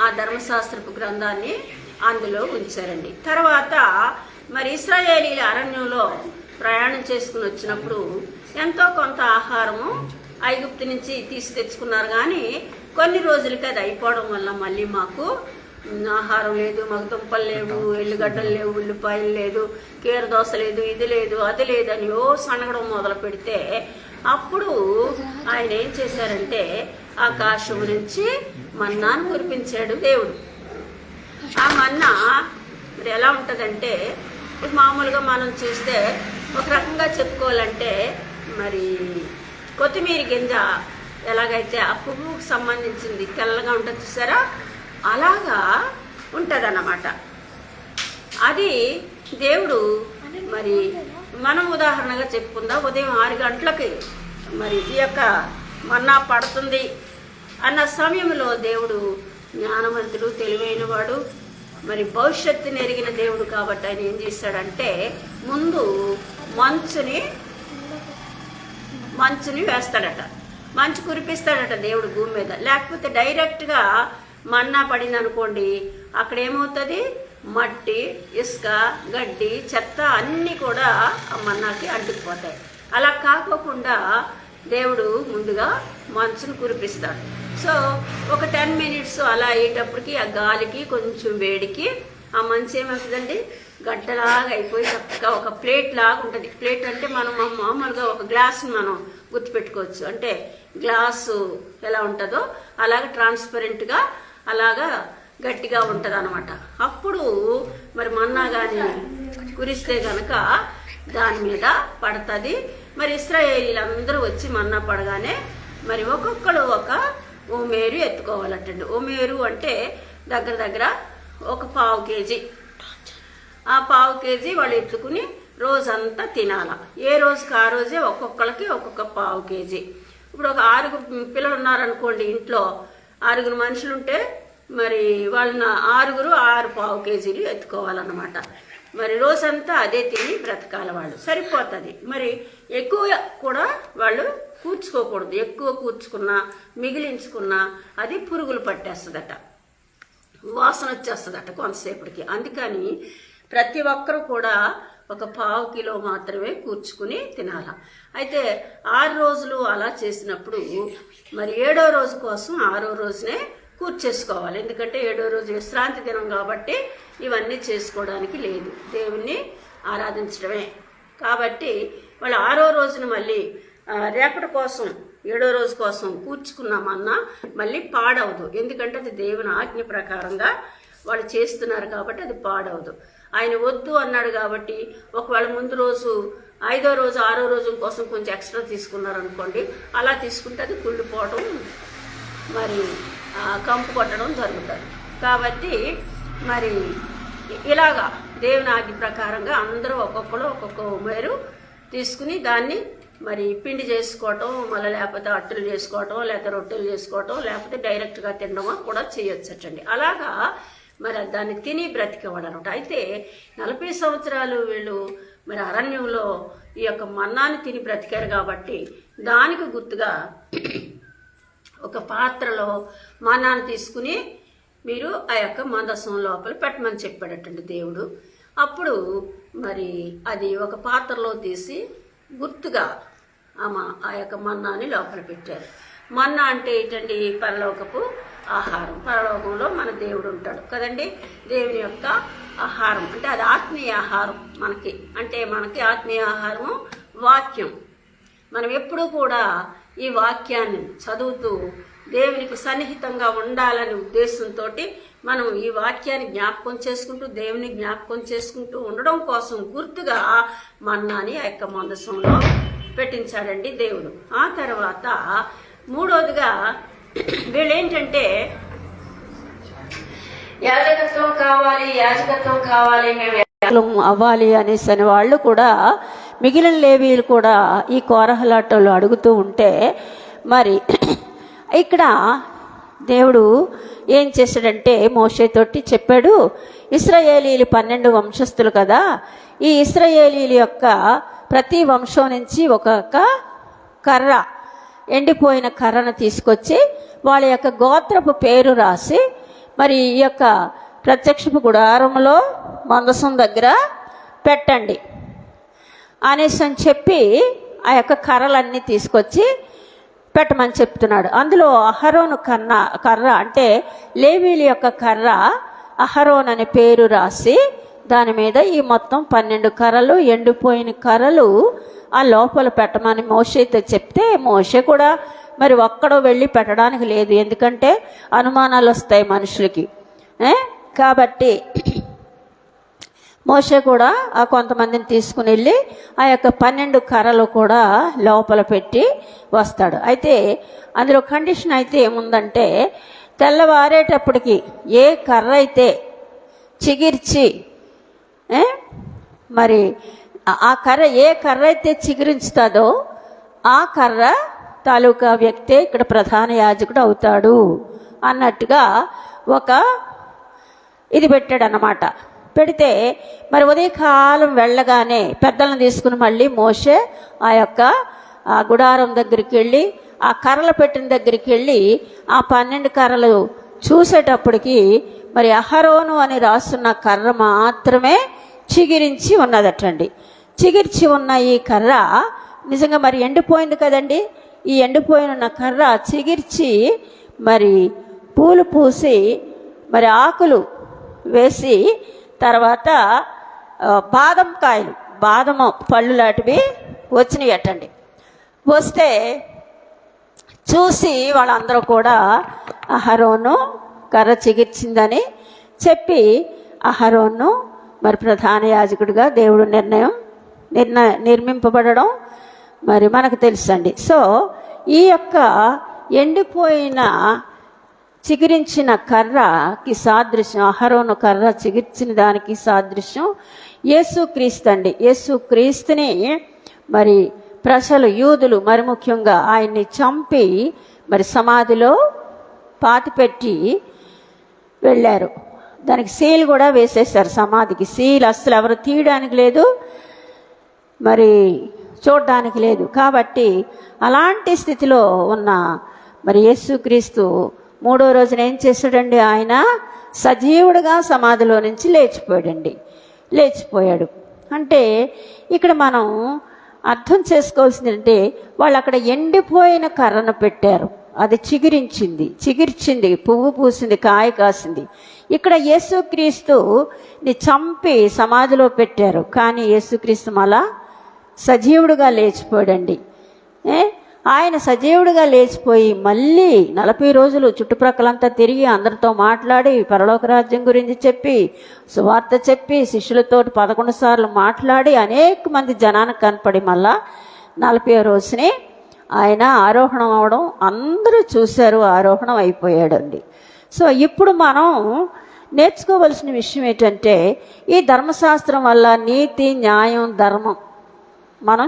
ఆ ధర్మశాస్త్రపు గ్రంథాన్ని అందులో ఉంచారండి. తర్వాత మరి ఇశ్రాయేలీల అరణ్యంలో ప్రయాణం చేసుకుని వచ్చినప్పుడు ఎంతో కొంత ఆహారము ఐగుప్తు నుంచి తీసి తెచ్చుకున్నారు. కానీ కొన్ని రోజులకి అది అయిపోవడం వల్ల మళ్ళీ మాకు ఆహారం లేదు, మాకు దుంపలు లేవు, ఎల్లుగడ్డలు లేవు, ఉల్లిపాయలు లేదు, కీరదోస లేదు, ఇది లేదు, అది లేదని సనగడం మొదలు పెడితే అప్పుడు ఆయన ఏం చేశారంటే ఆకాశం నుంచి మన్నాను కురిపించాడు దేవుడు. ఆ మన్నా మరి ఎలా ఉంటుందంటే మామూలుగా మనం చూస్తే ఒక రకంగా చెప్పుకోవాలంటే మరి కొత్తిమీర గింజ ఎలాగైతే ఆ పువ్వుకు సంబంధించింది తెల్లగా ఉంటుంది చూసారా, అలాగా ఉంటుంది అన్నమాట. అది దేవుడు మరి మనం ఉదాహరణగా చెప్పుకుందాం, ఉదయం 6 గంటలకి మరి ఈ యొక్క మన్నా పడుతుంది అన్న సమయంలో దేవుడు జ్ఞానవంతుడు, తెలివైన వాడు, మరి భవిష్యత్తుని ఎరిగిన దేవుడు కాబట్టి ఆయన ఏం చేశాడంటే ముందు మంచుని వేస్తాడట, మంచు కురిపిస్తాడట దేవుడు భూమి మీద. లేకపోతే డైరెక్ట్గా మన్నా పడింది అనుకోండి, అక్కడ ఏమవుతుంది, మట్టి, ఇసుక, గడ్డి, చెత్త అన్నీ కూడా ఆ మన్నాకి అంటుకుపోతాయి. అలా కాకోకుండా దేవుడు ముందుగా మంచును కురిపిస్తాడు. సో ఒక 10 మినిట్స్ అలా అయ్యేటప్పటికి ఆ గాలికి కొంచెం వేడికి ఆ మంచు ఏమవుతుందండి, గడ్డలాగా అయిపోయి చక్కగా ఒక ప్లేట్ లాగా ఉంటుంది. ప్లేట్ అంటే మనం మామూలుగా ఒక గ్లాస్ని మనం గుర్తుపెట్టుకోవచ్చు. అంటే గ్లాసు ఎలా ఉంటుందో అలాగా ట్రాన్స్పరెంట్గా అలాగా గట్టిగా ఉంటుంది అనమాట. అప్పుడు మరి మన్నా కానీ కురిస్తే కనుక దాని మీద పడుతుంది. మరి ఇశ్రాయేలీలందరూ వచ్చి మన్నా పడగానే మరి ఒక్కొక్కరు ఒక ఓమేరు ఎత్తుకోవాలటండి. ఓమేరు అంటే దగ్గర ఒక 1/4 కేజీ. ఆ 1/4 కేజీ వాళ్ళు ఎత్తుకుని రోజంతా తినాల. ఏ రోజుకి ఆ రోజే ఒక్కొక్కరికి ఒక్కొక్క 1/4 కేజీ. ఇప్పుడు ఒక 6 పిల్లలు ఉన్నారనుకోండి, ఇంట్లో 6 మనుషులు ఉంటే మరి వాళ్ళని 6 6 కేజీలు ఎత్తుకోవాలన్నమాట. మరి రోజంతా అదే తిని బ్రతకాల వాళ్ళు, సరిపోతుంది. మరి ఎక్కువ కూడా వాళ్ళు కూర్చుకోకూడదు. ఎక్కువ కూర్చుకున్నా, మిగిలించుకున్నా అది పురుగులు పట్టేస్తుందట, వాసన వచ్చేస్తుందట కొంతసేపటికి. అందుకని ప్రతి ఒక్కరు కూడా ఒక 1/4 కిలో మాత్రమే కూర్చుకుని తినాల. అయితే 6 రోజులు అలా చేసినప్పుడు మరి 7వ రోజు కోసం 6వ రోజునే కూర్చేసుకోవాలి. ఎందుకంటే 7వ రోజు విశ్రాంతి దినం కాబట్టి ఇవన్నీ చేసుకోవడానికి లేదు, దేవుణ్ణి ఆరాధించడమే. కాబట్టి వాళ్ళు 6వ రోజున మళ్ళీ రేపటి కోసం 7వ రోజు కోసం కూర్చుకున్నామన్నా మళ్ళీ పాడవదు. ఎందుకంటే అది దేవుని ఆజ్ఞ ప్రకారంగా వాళ్ళు చేస్తున్నారు కాబట్టి అది పాడవదు. ఆయన వద్దు అన్నాడు కాబట్టి ఒకవేళ ముందు రోజు 5వ రోజు 6వ రోజు కోసం కొంచెం ఎక్స్ట్రా తీసుకున్నారనుకోండి, అలా తీసుకుంటే అది కుళ్ళిపోవడం మరి కంపు కొట్టడం జరుగుతుంది. కాబట్టి మరి ఇలాగా దేవుని ఆజ్ఞ ప్రకారంగా అందరూ ఒక్కొక్కరు ఒక్కొక్క మేరు తీసుకుని దాన్ని మరి పిండి చేసుకోవటం, మళ్ళీ లేకపోతే అట్టులు చేసుకోవటం, లేకపోతే రొట్టెలు చేసుకోవటం, లేకపోతే డైరెక్ట్గా తినడమో కూడా చేయొచ్చటండి. అలాగా మరి దాన్ని తిని బ్రతికేవాడు అనమాట. అయితే 40 సంవత్సరాలు వీళ్ళు మరి అరణ్యంలో ఈ యొక్క మన్నాన్ని తిని బ్రతికారు కాబట్టి దానికి గుర్తుగా ఒక పాత్రలో మన్నాన్ని తీసుకుని మీరు ఆ యొక్క మందసం లోపల పెట్టమని చెప్పాడటండి దేవుడు. అప్పుడు మరి అది ఒక పాత్రలో తీసి గుర్తుగా ఆ యొక్క మన్నాని లోపల పెట్టారు. మన్నా అంటే ఏంటండి? పరలోకపు ఆహారం. పరలోకంలో మన దేవుడు ఉంటాడు కదండి. దేవుని యొక్క ఆహారం అంటే అది ఆత్మీయ ఆహారం మనకి. అంటే మనకి ఆత్మీయ ఆహారము వాక్యం. మనం ఎప్పుడూ కూడా ఈ వాక్యాన్ని చదువుతూ దేవునికి సన్నిహితంగా ఉండాలనే ఉద్దేశంతో మనం ఈ వాక్యాన్ని జ్ఞాపకం చేసుకుంటూ దేవుని జ్ఞాపకం చేసుకుంటూ ఉండడం కోసం గుర్తుగా మన్నాని ఆ యొక్క మందసంలో పెట్టించాడండి దేవుడు. ఆ తర్వాత 3వదిగా వీళ్ళేంటంటే యాజకత్వం కావాలి మేము అవ్వాలి అనేసి వాళ్ళు కూడా, మిగిలిన లేవీయులు కూడా ఈ కోరహలాటలు అడుగుతూ ఉంటే మరి ఇక్కడ దేవుడు ఏం చేశాడంటే మోషేతోటి చెప్పాడు, ఇశ్రాయేలీలు 12 వంశస్థులు కదా, ఈ ఇశ్రాయేలీల యొక్క ప్రతి వంశం నుంచి ఒక్కొక్క కర్ర, ఎండిపోయిన కర్రను తీసుకొచ్చి వాళ్ళ యొక్క గోత్రపు పేరు రాసి మరి ఈ యొక్క ప్రత్యక్షపు గుడారంలో మందసం దగ్గర పెట్టండి అనేసి అని చెప్పి ఆ యొక్క కర్రలన్నీ తీసుకొచ్చి పెట్టమని చెప్తున్నాడు. అందులో అహరోను కర్ర అంటే లేవీల యొక్క కర్ర అహరోన్ అనే పేరు రాసి దాని మీద ఈ మొత్తం 12 కర్రలు, ఎండిపోయిన కర్రలు ఆ లోపల పెట్టమని మోషేతో చెప్తే మోషే కూడా మరి ఒక్కడో వెళ్ళి పెట్టడానికి లేదు, ఎందుకంటే అనుమానాలు వస్తాయి మనుషులకి. కాబట్టి మోషే కూడా ఆ కొంతమందిని తీసుకుని వెళ్ళి ఆ యొక్క 12 కర్రలు కూడా లోపల పెట్టి వస్తాడు. అయితే అందులో కండిషన్ అయితే ఏముందంటే తెల్లవారేటప్పటికి ఏ కర్ర అయితే చిగిర్చి మరి ఆ కర్ర ఏ కర్ర అయితే చిగురించుతుందో ఆ కర్ర తాలూకా వ్యక్తే ఇక్కడ ప్రధాన యాజకుడు అవుతాడు అన్నట్టుగా ఒక ఇది పెట్టాడు అన్నమాట. పెడితే మరి ఉదయకాలం వెళ్ళగానే పెద్దలను తీసుకుని మళ్ళీ మోషే ఆ యొక్క ఆ గుడారం దగ్గరికి వెళ్ళి ఆ కర్రలు పెట్టిన దగ్గరికి వెళ్ళి ఆ 12 కర్రలు చూసేటప్పటికి మరి అహరోను అని రాస్తున్న కర్ర మాత్రమే చిగిరించి ఉన్నదటండి. చిగిర్చి ఉన్న ఈ కర్ర నిజంగా మరి ఎండిపోయింది కదండి. ఈ ఎండిపోయిన కర్ర చిగిర్చి మరి పూలు పూసి మరి ఆకులు వేసి తర్వాత బాదము పళ్ళు లాంటివి వచ్చినాయి అటండి. వస్తే చూసి వాళ్ళందరూ కూడా అహరోను కర్ర చిగిర్చిందని చెప్పి అహరోను మరి ప్రధాన యాజకుడిగా దేవుడు నిర్మింపబడడం మరి మనకు తెలుసండి. సో ఈ యొక్క ఎండిపోయిన చిగిరించిన కర్రకి సాదృశ్యం, అహరోను కర్ర చిగిర్చిన దానికి సాదృశ్యం యేసుక్రీస్తు అండి. యేసుక్రీస్తుని మరి ప్రజలు యూదులు మరి ముఖ్యంగా ఆయన్ని చంపి మరి సమాధిలో పాతిపెట్టి వెళ్ళారు. దానికి సీల్ కూడా వేసేశారు. సమాధికి సీల్ అస్సలు ఎవరు తీయడానికి లేదు, మరి చూడడానికి లేదు. కాబట్టి అలాంటి స్థితిలో ఉన్న మరి యేసుక్రీస్తు 3వ రోజున ఏం చేశాడండి? ఆయన సజీవుడిగా సమాధిలో నుంచి లేచిపోయాడు. అంటే ఇక్కడ మనం అర్థం చేసుకోవాల్సింది అంటే వాళ్ళు అక్కడ ఎండిపోయిన కర్రను పెట్టారు, అది చిగిర్చింది, పువ్వు పూసింది, కాయ కాసింది. ఇక్కడ యేసుక్రీస్తుని చంపి సమాధిలో పెట్టారు, కానీ యేసుక్రీస్తు మళ్ళా సజీవుడుగా లేచిపోయాడండి. ఆయన సజీవుడిగా లేచిపోయి మళ్ళీ 40 రోజులు చుట్టుప్రక్కలంతా తిరిగి అందరితో మాట్లాడి పరలోక రాజ్యం గురించి చెప్పి సువార్త చెప్పి శిష్యులతోటి 11 సార్లు మాట్లాడి అనేక మంది జనానికి కనపడి మళ్ళా 40వ రోజుని ఆయన ఆరోహణం అవడం అందరూ చూశారు. ఆరోహణం అయిపోయాడండి. సో ఇప్పుడు మనం నేర్చుకోవలసిన విషయం ఏంటంటే ఈ ధర్మశాస్త్రం వల్ల నీతి, న్యాయం, ధర్మం మనం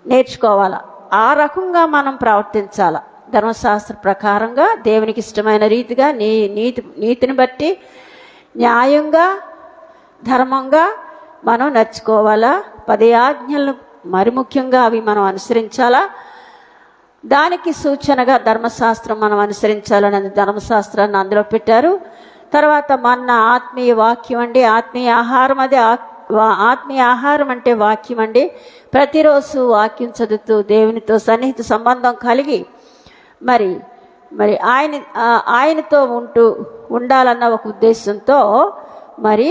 నేర్చుకోవాలా. ఆ రకంగా మనం ప్రవర్తించాలి. ధర్మశాస్త్ర ప్రకారంగా దేవునికి ఇష్టమైన రీతిగా నీతిని బట్టి న్యాయంగా ధర్మంగా మనం నడుచుకోవాలా. 10 ఆజ్ఞలను మరి ముఖ్యంగా అవి మనం అనుసరించాలా. దానికి సూచనగా ధర్మశాస్త్రం మనం అనుసరించాలని ధర్మశాస్త్రాన్ని అందులో పెట్టారు. తర్వాత మన ఆత్మీయ వాక్యం అండి, ఆత్మీయ ఆహారం. అదే ఆత్మీయ ఆహారం అంటే వాక్యం అండి. ప్రతిరోజు వాక్యం చదువుతూ దేవునితో సన్నిహిత సంబంధం కలిగి మరి ఆయనతో ఉండాలన్న ఒక ఉద్దేశంతో మరి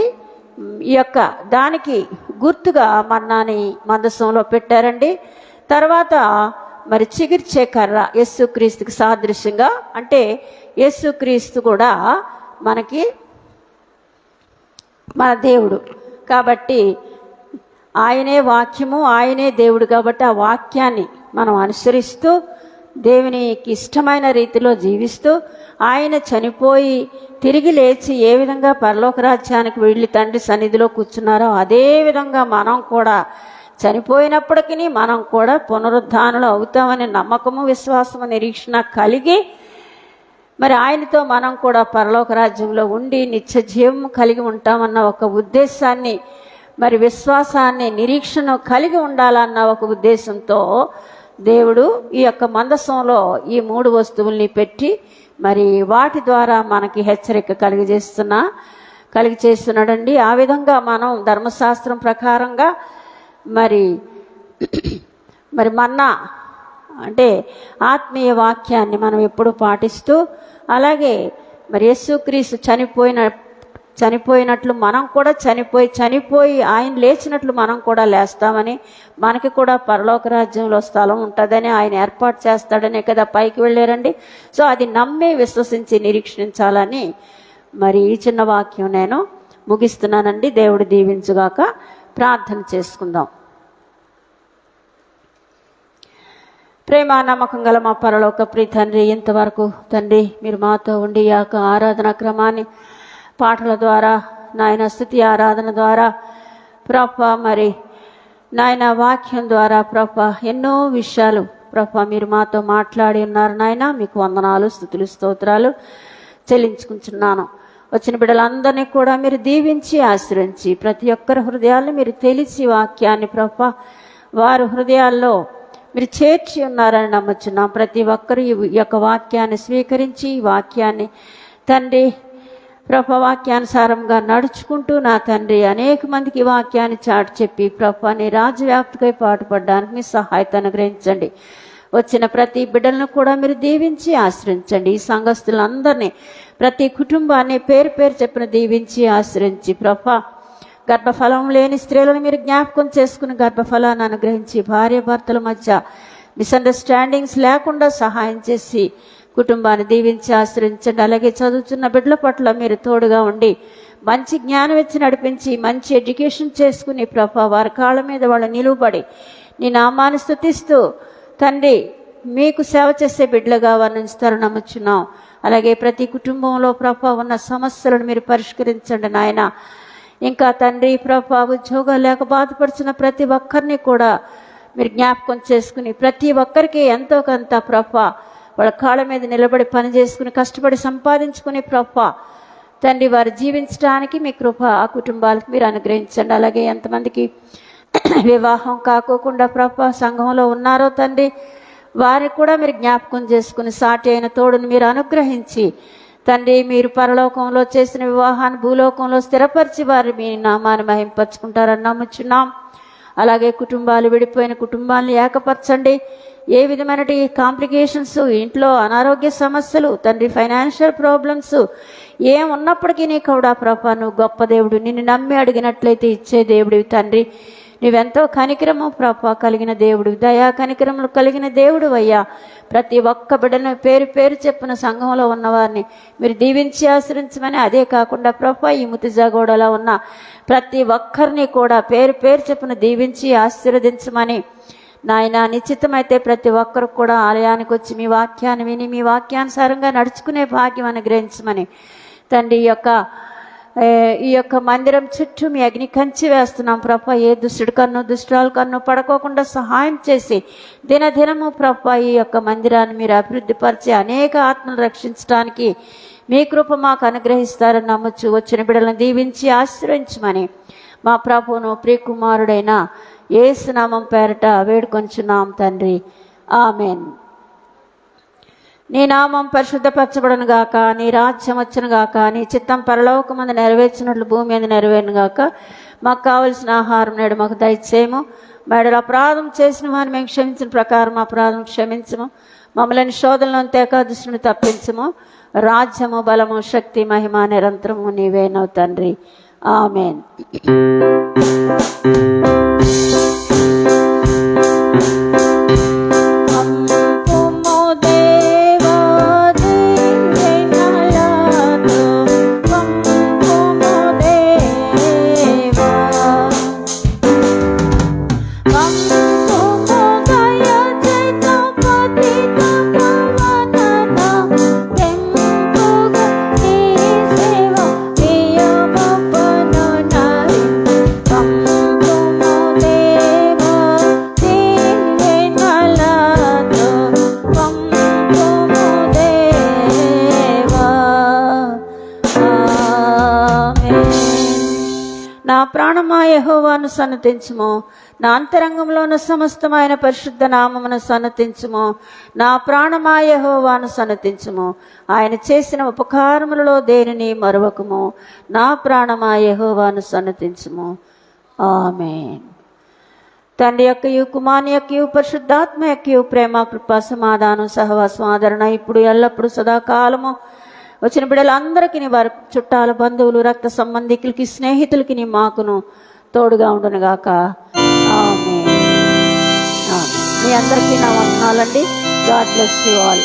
ఈ యొక్క దానికి గుర్తుగా మన్నాని మందసంలో పెట్టారండి. తర్వాత మరి చిగిర్చే కర్ర యేసుక్రీస్తుకి సాదృశ్యంగా, అంటే యేసుక్రీస్తు కూడా మనకి మన దేవుడు కాబట్టి ఆయనే వాక్యము, ఆయనే దేవుడు కాబట్టి ఆ వాక్యాన్ని మనం అనుసరిస్తూ దేవునికి ఇష్టమైన రీతిలో జీవిస్తూ ఆయన చనిపోయి తిరిగి లేచి ఏ విధంగా పరలోక రాజ్యానికి వెళ్ళి తండ్రి సన్నిధిలో కూర్చున్నారో అదే విధంగా మనం కూడా చనిపోయినప్పటికీ మనం కూడా పునరుద్ధానులు అవుతామనే నమ్మకము, విశ్వాసము, నిరీక్షణ కలిగి మరి ఆయనతో మనం కూడా పరలోక రాజ్యంలో ఉండి నిత్య జీవము కలిగి ఉంటామన్న ఒక ఉద్దేశాన్ని, మరి విశ్వాసాన్ని, నిరీక్షణ కలిగి ఉండాలన్న ఒక ఉద్దేశంతో దేవుడు ఈ యొక్క మందసంలో ఈ 3 వస్తువుల్ని పెట్టి మరి వాటి ద్వారా మనకి హెచ్చరిక కలిగజేస్తున్నాడండి. ఆ విధంగా మనం ధర్మశాస్త్రం ప్రకారంగా మరి మన్నా అంటే ఆత్మీయ వాక్యాన్ని మనం ఎప్పుడు పాటిస్తూ, అలాగే మరి యేసుక్రీస్తు చనిపోయినట్లు మనం కూడా చనిపోయి ఆయన లేచినట్లు మనం కూడా లేస్తామని, మనకి కూడా పరలోక రాజ్యంలో స్థలం ఉంటుందని, ఆయన ఏర్పాటు చేస్తాడనే కదా పైకి వెళ్ళారండి. సో అది నమ్మి విశ్వసించి నిరీక్షించాలని మరి ఈ చిన్న వాక్యం నేను ముగిస్తున్నానండి. దేవుడు దీవించుగాక. ప్రార్థన చేసుకుందాం. ప్రేమ నమ్మకం గల మా పరలోక ప్రియ తండ్రి, ఇంతవరకు తండ్రి మీరు మాతో ఉండి ఈ యొక్క ఆరాధన క్రమాన్ని పాటల ద్వారా నాయన స్తుతి ఆరాధన ద్వారా ప్రభా మరి నాయన వాక్యం ద్వారా ప్రభా ఎన్నో విషయాలు ప్రభా మీరు మాతో మాట్లాడి ఉన్నారు నాయన. మీకు వందనాలు, స్తుతులు, స్తోత్రాలు చెల్లించుకుంటున్నాను. వచ్చిన బిడ్డలందరినీ కూడా మీరు దీవించి ఆశ్రయించి ప్రతి ఒక్కరి హృదయాల్లో మీరు తెలిసి వాక్యాన్ని ప్రభా వారి హృదయాల్లో మీరు చేర్చి ఉన్నారని నమ్ముచున్నాం. ప్రతి ఒక్కరు ఈ యొక్క వాక్యాన్ని స్వీకరించి ఈ వాక్యాన్ని తండ్రి ప్రభా వాక్యానుసారంగా నడుచుకుంటూ నా తండ్రి అనేక మందికి వాక్యాన్ని చాటి చెప్పి ప్రభా నీ రాజ్యవ్యాప్తికై పాటుపడడానికి మీ సహాయత అనుగ్రహించండి. వచ్చిన ప్రతి బిడ్డలను కూడా మీరు దీవించి ఆశ్రయించండి. ఈ సంఘస్థులందరినీ ప్రతి కుటుంబాన్ని పేరు చెప్పిన దీవించి ఆశ్రయించి ప్రభా గర్భఫలం లేని స్త్రీలను మీరు జ్ఞాపకం చేసుకుని గర్భఫలాన్ని అనుగ్రహించి భార్యాభర్తల మధ్య మిస్అండర్స్టాండింగ్స్ లేకుండా సహాయం చేసి కుటుంబాన్ని దీవించి ఆశ్రయించండి. అలాగే చదువుతున్న బిడ్డల పట్ల మీరు తోడుగా ఉండి మంచి జ్ఞానం ఇచ్చి నడిపించి మంచి ఎడ్యుకేషన్ చేసుకుని ప్రభా వారి కాళ్ళ మీద వాళ్ళు నిలువబడి నీ నామాన్ని స్తుతిస్తూ తండ్రి మీకు సేవ చేసే బిడ్డలుగా వర్ణిస్తారని నమ్ముచున్నాం. అలాగే ప్రతి కుటుంబంలో ప్రభా ఉన్న సమస్యలను మీరు పరిష్కరించండి నాయన. ఇంకా తండ్రి ప్రభా ఉద్యోగాలు లేక బాధపడుతున్న ప్రతి ఒక్కరిని కూడా మీరు జ్ఞాపకం చేసుకుని ప్రతి ఒక్కరికి ఎంతో కొంత ప్రభా వాళ్ళ కాళ్ళ మీద నిలబడి పని చేసుకుని కష్టపడి సంపాదించుకుని ప్రభా తండ్రి వారు జీవించడానికి మీ కృప ఆ కుటుంబాలకు మీరు అనుగ్రహించండి. అలాగే ఎంతమందికి వివాహం కాకోకుండా ప్రభా సంఘంలో ఉన్నారో తండ్రి వారిని కూడా మీరు జ్ఞాపకం చేసుకుని సాటి అయిన తోడును మీరు అనుగ్రహించి తండ్రి మీరు పరలోకంలో చేసిన వివాహాన్ని భూలోకంలో స్థిరపరిచి వారు మీ నామాన్ని మహింపరచుకుంటారని నమ్ముచున్నాం. అలాగే కుటుంబాలు విడిపోయిన కుటుంబాలను ఏకపరచండి. ఏ విధమైన కాంప్లికేషన్స్, ఇంట్లో అనారోగ్య సమస్యలు తండ్రి, ఫైనాన్షియల్ ప్రాబ్లమ్స్ ఏమున్నప్పటికీ నీ కూడా ప్రభా నువ్వు గొప్ప దేవుడు. నిన్ను నమ్మి అడిగినట్లయితే ఇచ్చే దేవుడివి తండ్రి. నువ్వెంతో కనికరము ప్రభా కలిగిన దేవుడు, దయా కనికరములు కలిగిన దేవుడు అయ్యా. ప్రతి ఒక్క బిడ్డను పేరు పేరు చెప్పున సంఘంలో ఉన్నవారిని మీరు దీవించి ఆశ్రయించమని, అదే కాకుండా ప్రభా ఈ ముతిజాగూడలో ఉన్న ప్రతి ఒక్కరిని కూడా పేరు పేరు చెప్పున దీవించి ఆశీర్వదించమని నాయన, నిశ్చితమైతే ప్రతి ఒక్కరు కూడా ఆలయానికి వచ్చి మీ వాక్యాన్ని విని మీ వాక్యానుసారంగా నడుచుకునే భాగ్యం అనుగ్రహించమని తండ్రి, ఈ యొక్క మందిరం చుట్టూ మీ అగ్ని కంచి వేస్తున్నాం ప్రభా. ఏ దుష్టుడి కన్ను దుష్టురాల కన్ను పడుకోకుండా సహాయం చేసి దినదినము ప్రభా ఈ యొక్క మందిరాన్ని మీరు అభివృద్ధి పరిచి అనేక ఆత్మలు రక్షించడానికి మీ కృప మాకు అనుగ్రహిస్తారని నమ్మచ్చు. వచ్చిన బిడ్డలను దీవించి ఆశ్రయించమని మా ప్రభువును ప్రియకుమారుడైన యేసు నామం పేరట వేడుకొంచున్నాం తండ్రి, ఆమెన్. నీ నామం పరిశుద్ధపరచబడను గాక, నీ రాజ్యం వచ్చును గాక, నీ చిత్తం పరలోకమందు నెరవేర్చినట్లు భూమి మీద నెరవేరును గాక. మాకు కావలసిన ఆహారం నేడు మాకు దయచేయము. మేడలు అపరాధం చేసిన వారిని మేము క్షమించిన ప్రకారం అపరాధం క్షమించము. మమ్మల్ని శోధనలను తేక దుష్టుని తప్పించము. రాజ్యము బలము శక్తి మహిమ నిరంతరము నీవేనవు తండ్రి, ఆమెన్. నా ప్రాణమా యెహోవాను సన్నతించుము, నా అంతరంగంలోను సమస్తమైన పరిశుద్ధ నామమును సన్నతించుము. నా ప్రాణమా యెహోవాను సన్నతించుము, ఆయన చేసిన ఉపకారములలో దేనిని మరువకుము. నా ప్రాణమా యెహోవాను సన్నతించుము, ఆమేన్. తండ్రి యొక్కయు కుమారుని యొక్కయు పరిశుద్ధాత్మ యొక్కయు ప్రేమ కృప సమాధానం సహవాసం ఆదరణ ఇప్పుడు ఎల్లప్పుడు సదాకాలము వచ్చిన బిడ్డలందరికీ వారి చుట్టాల బంధువులు రక్త సంబంధికులకి స్నేహితులకి మాకును తోడుగా ఉండునుగాక, ఆమేన్. మీ అందరికీ నా వందనాలండి. God bless you all.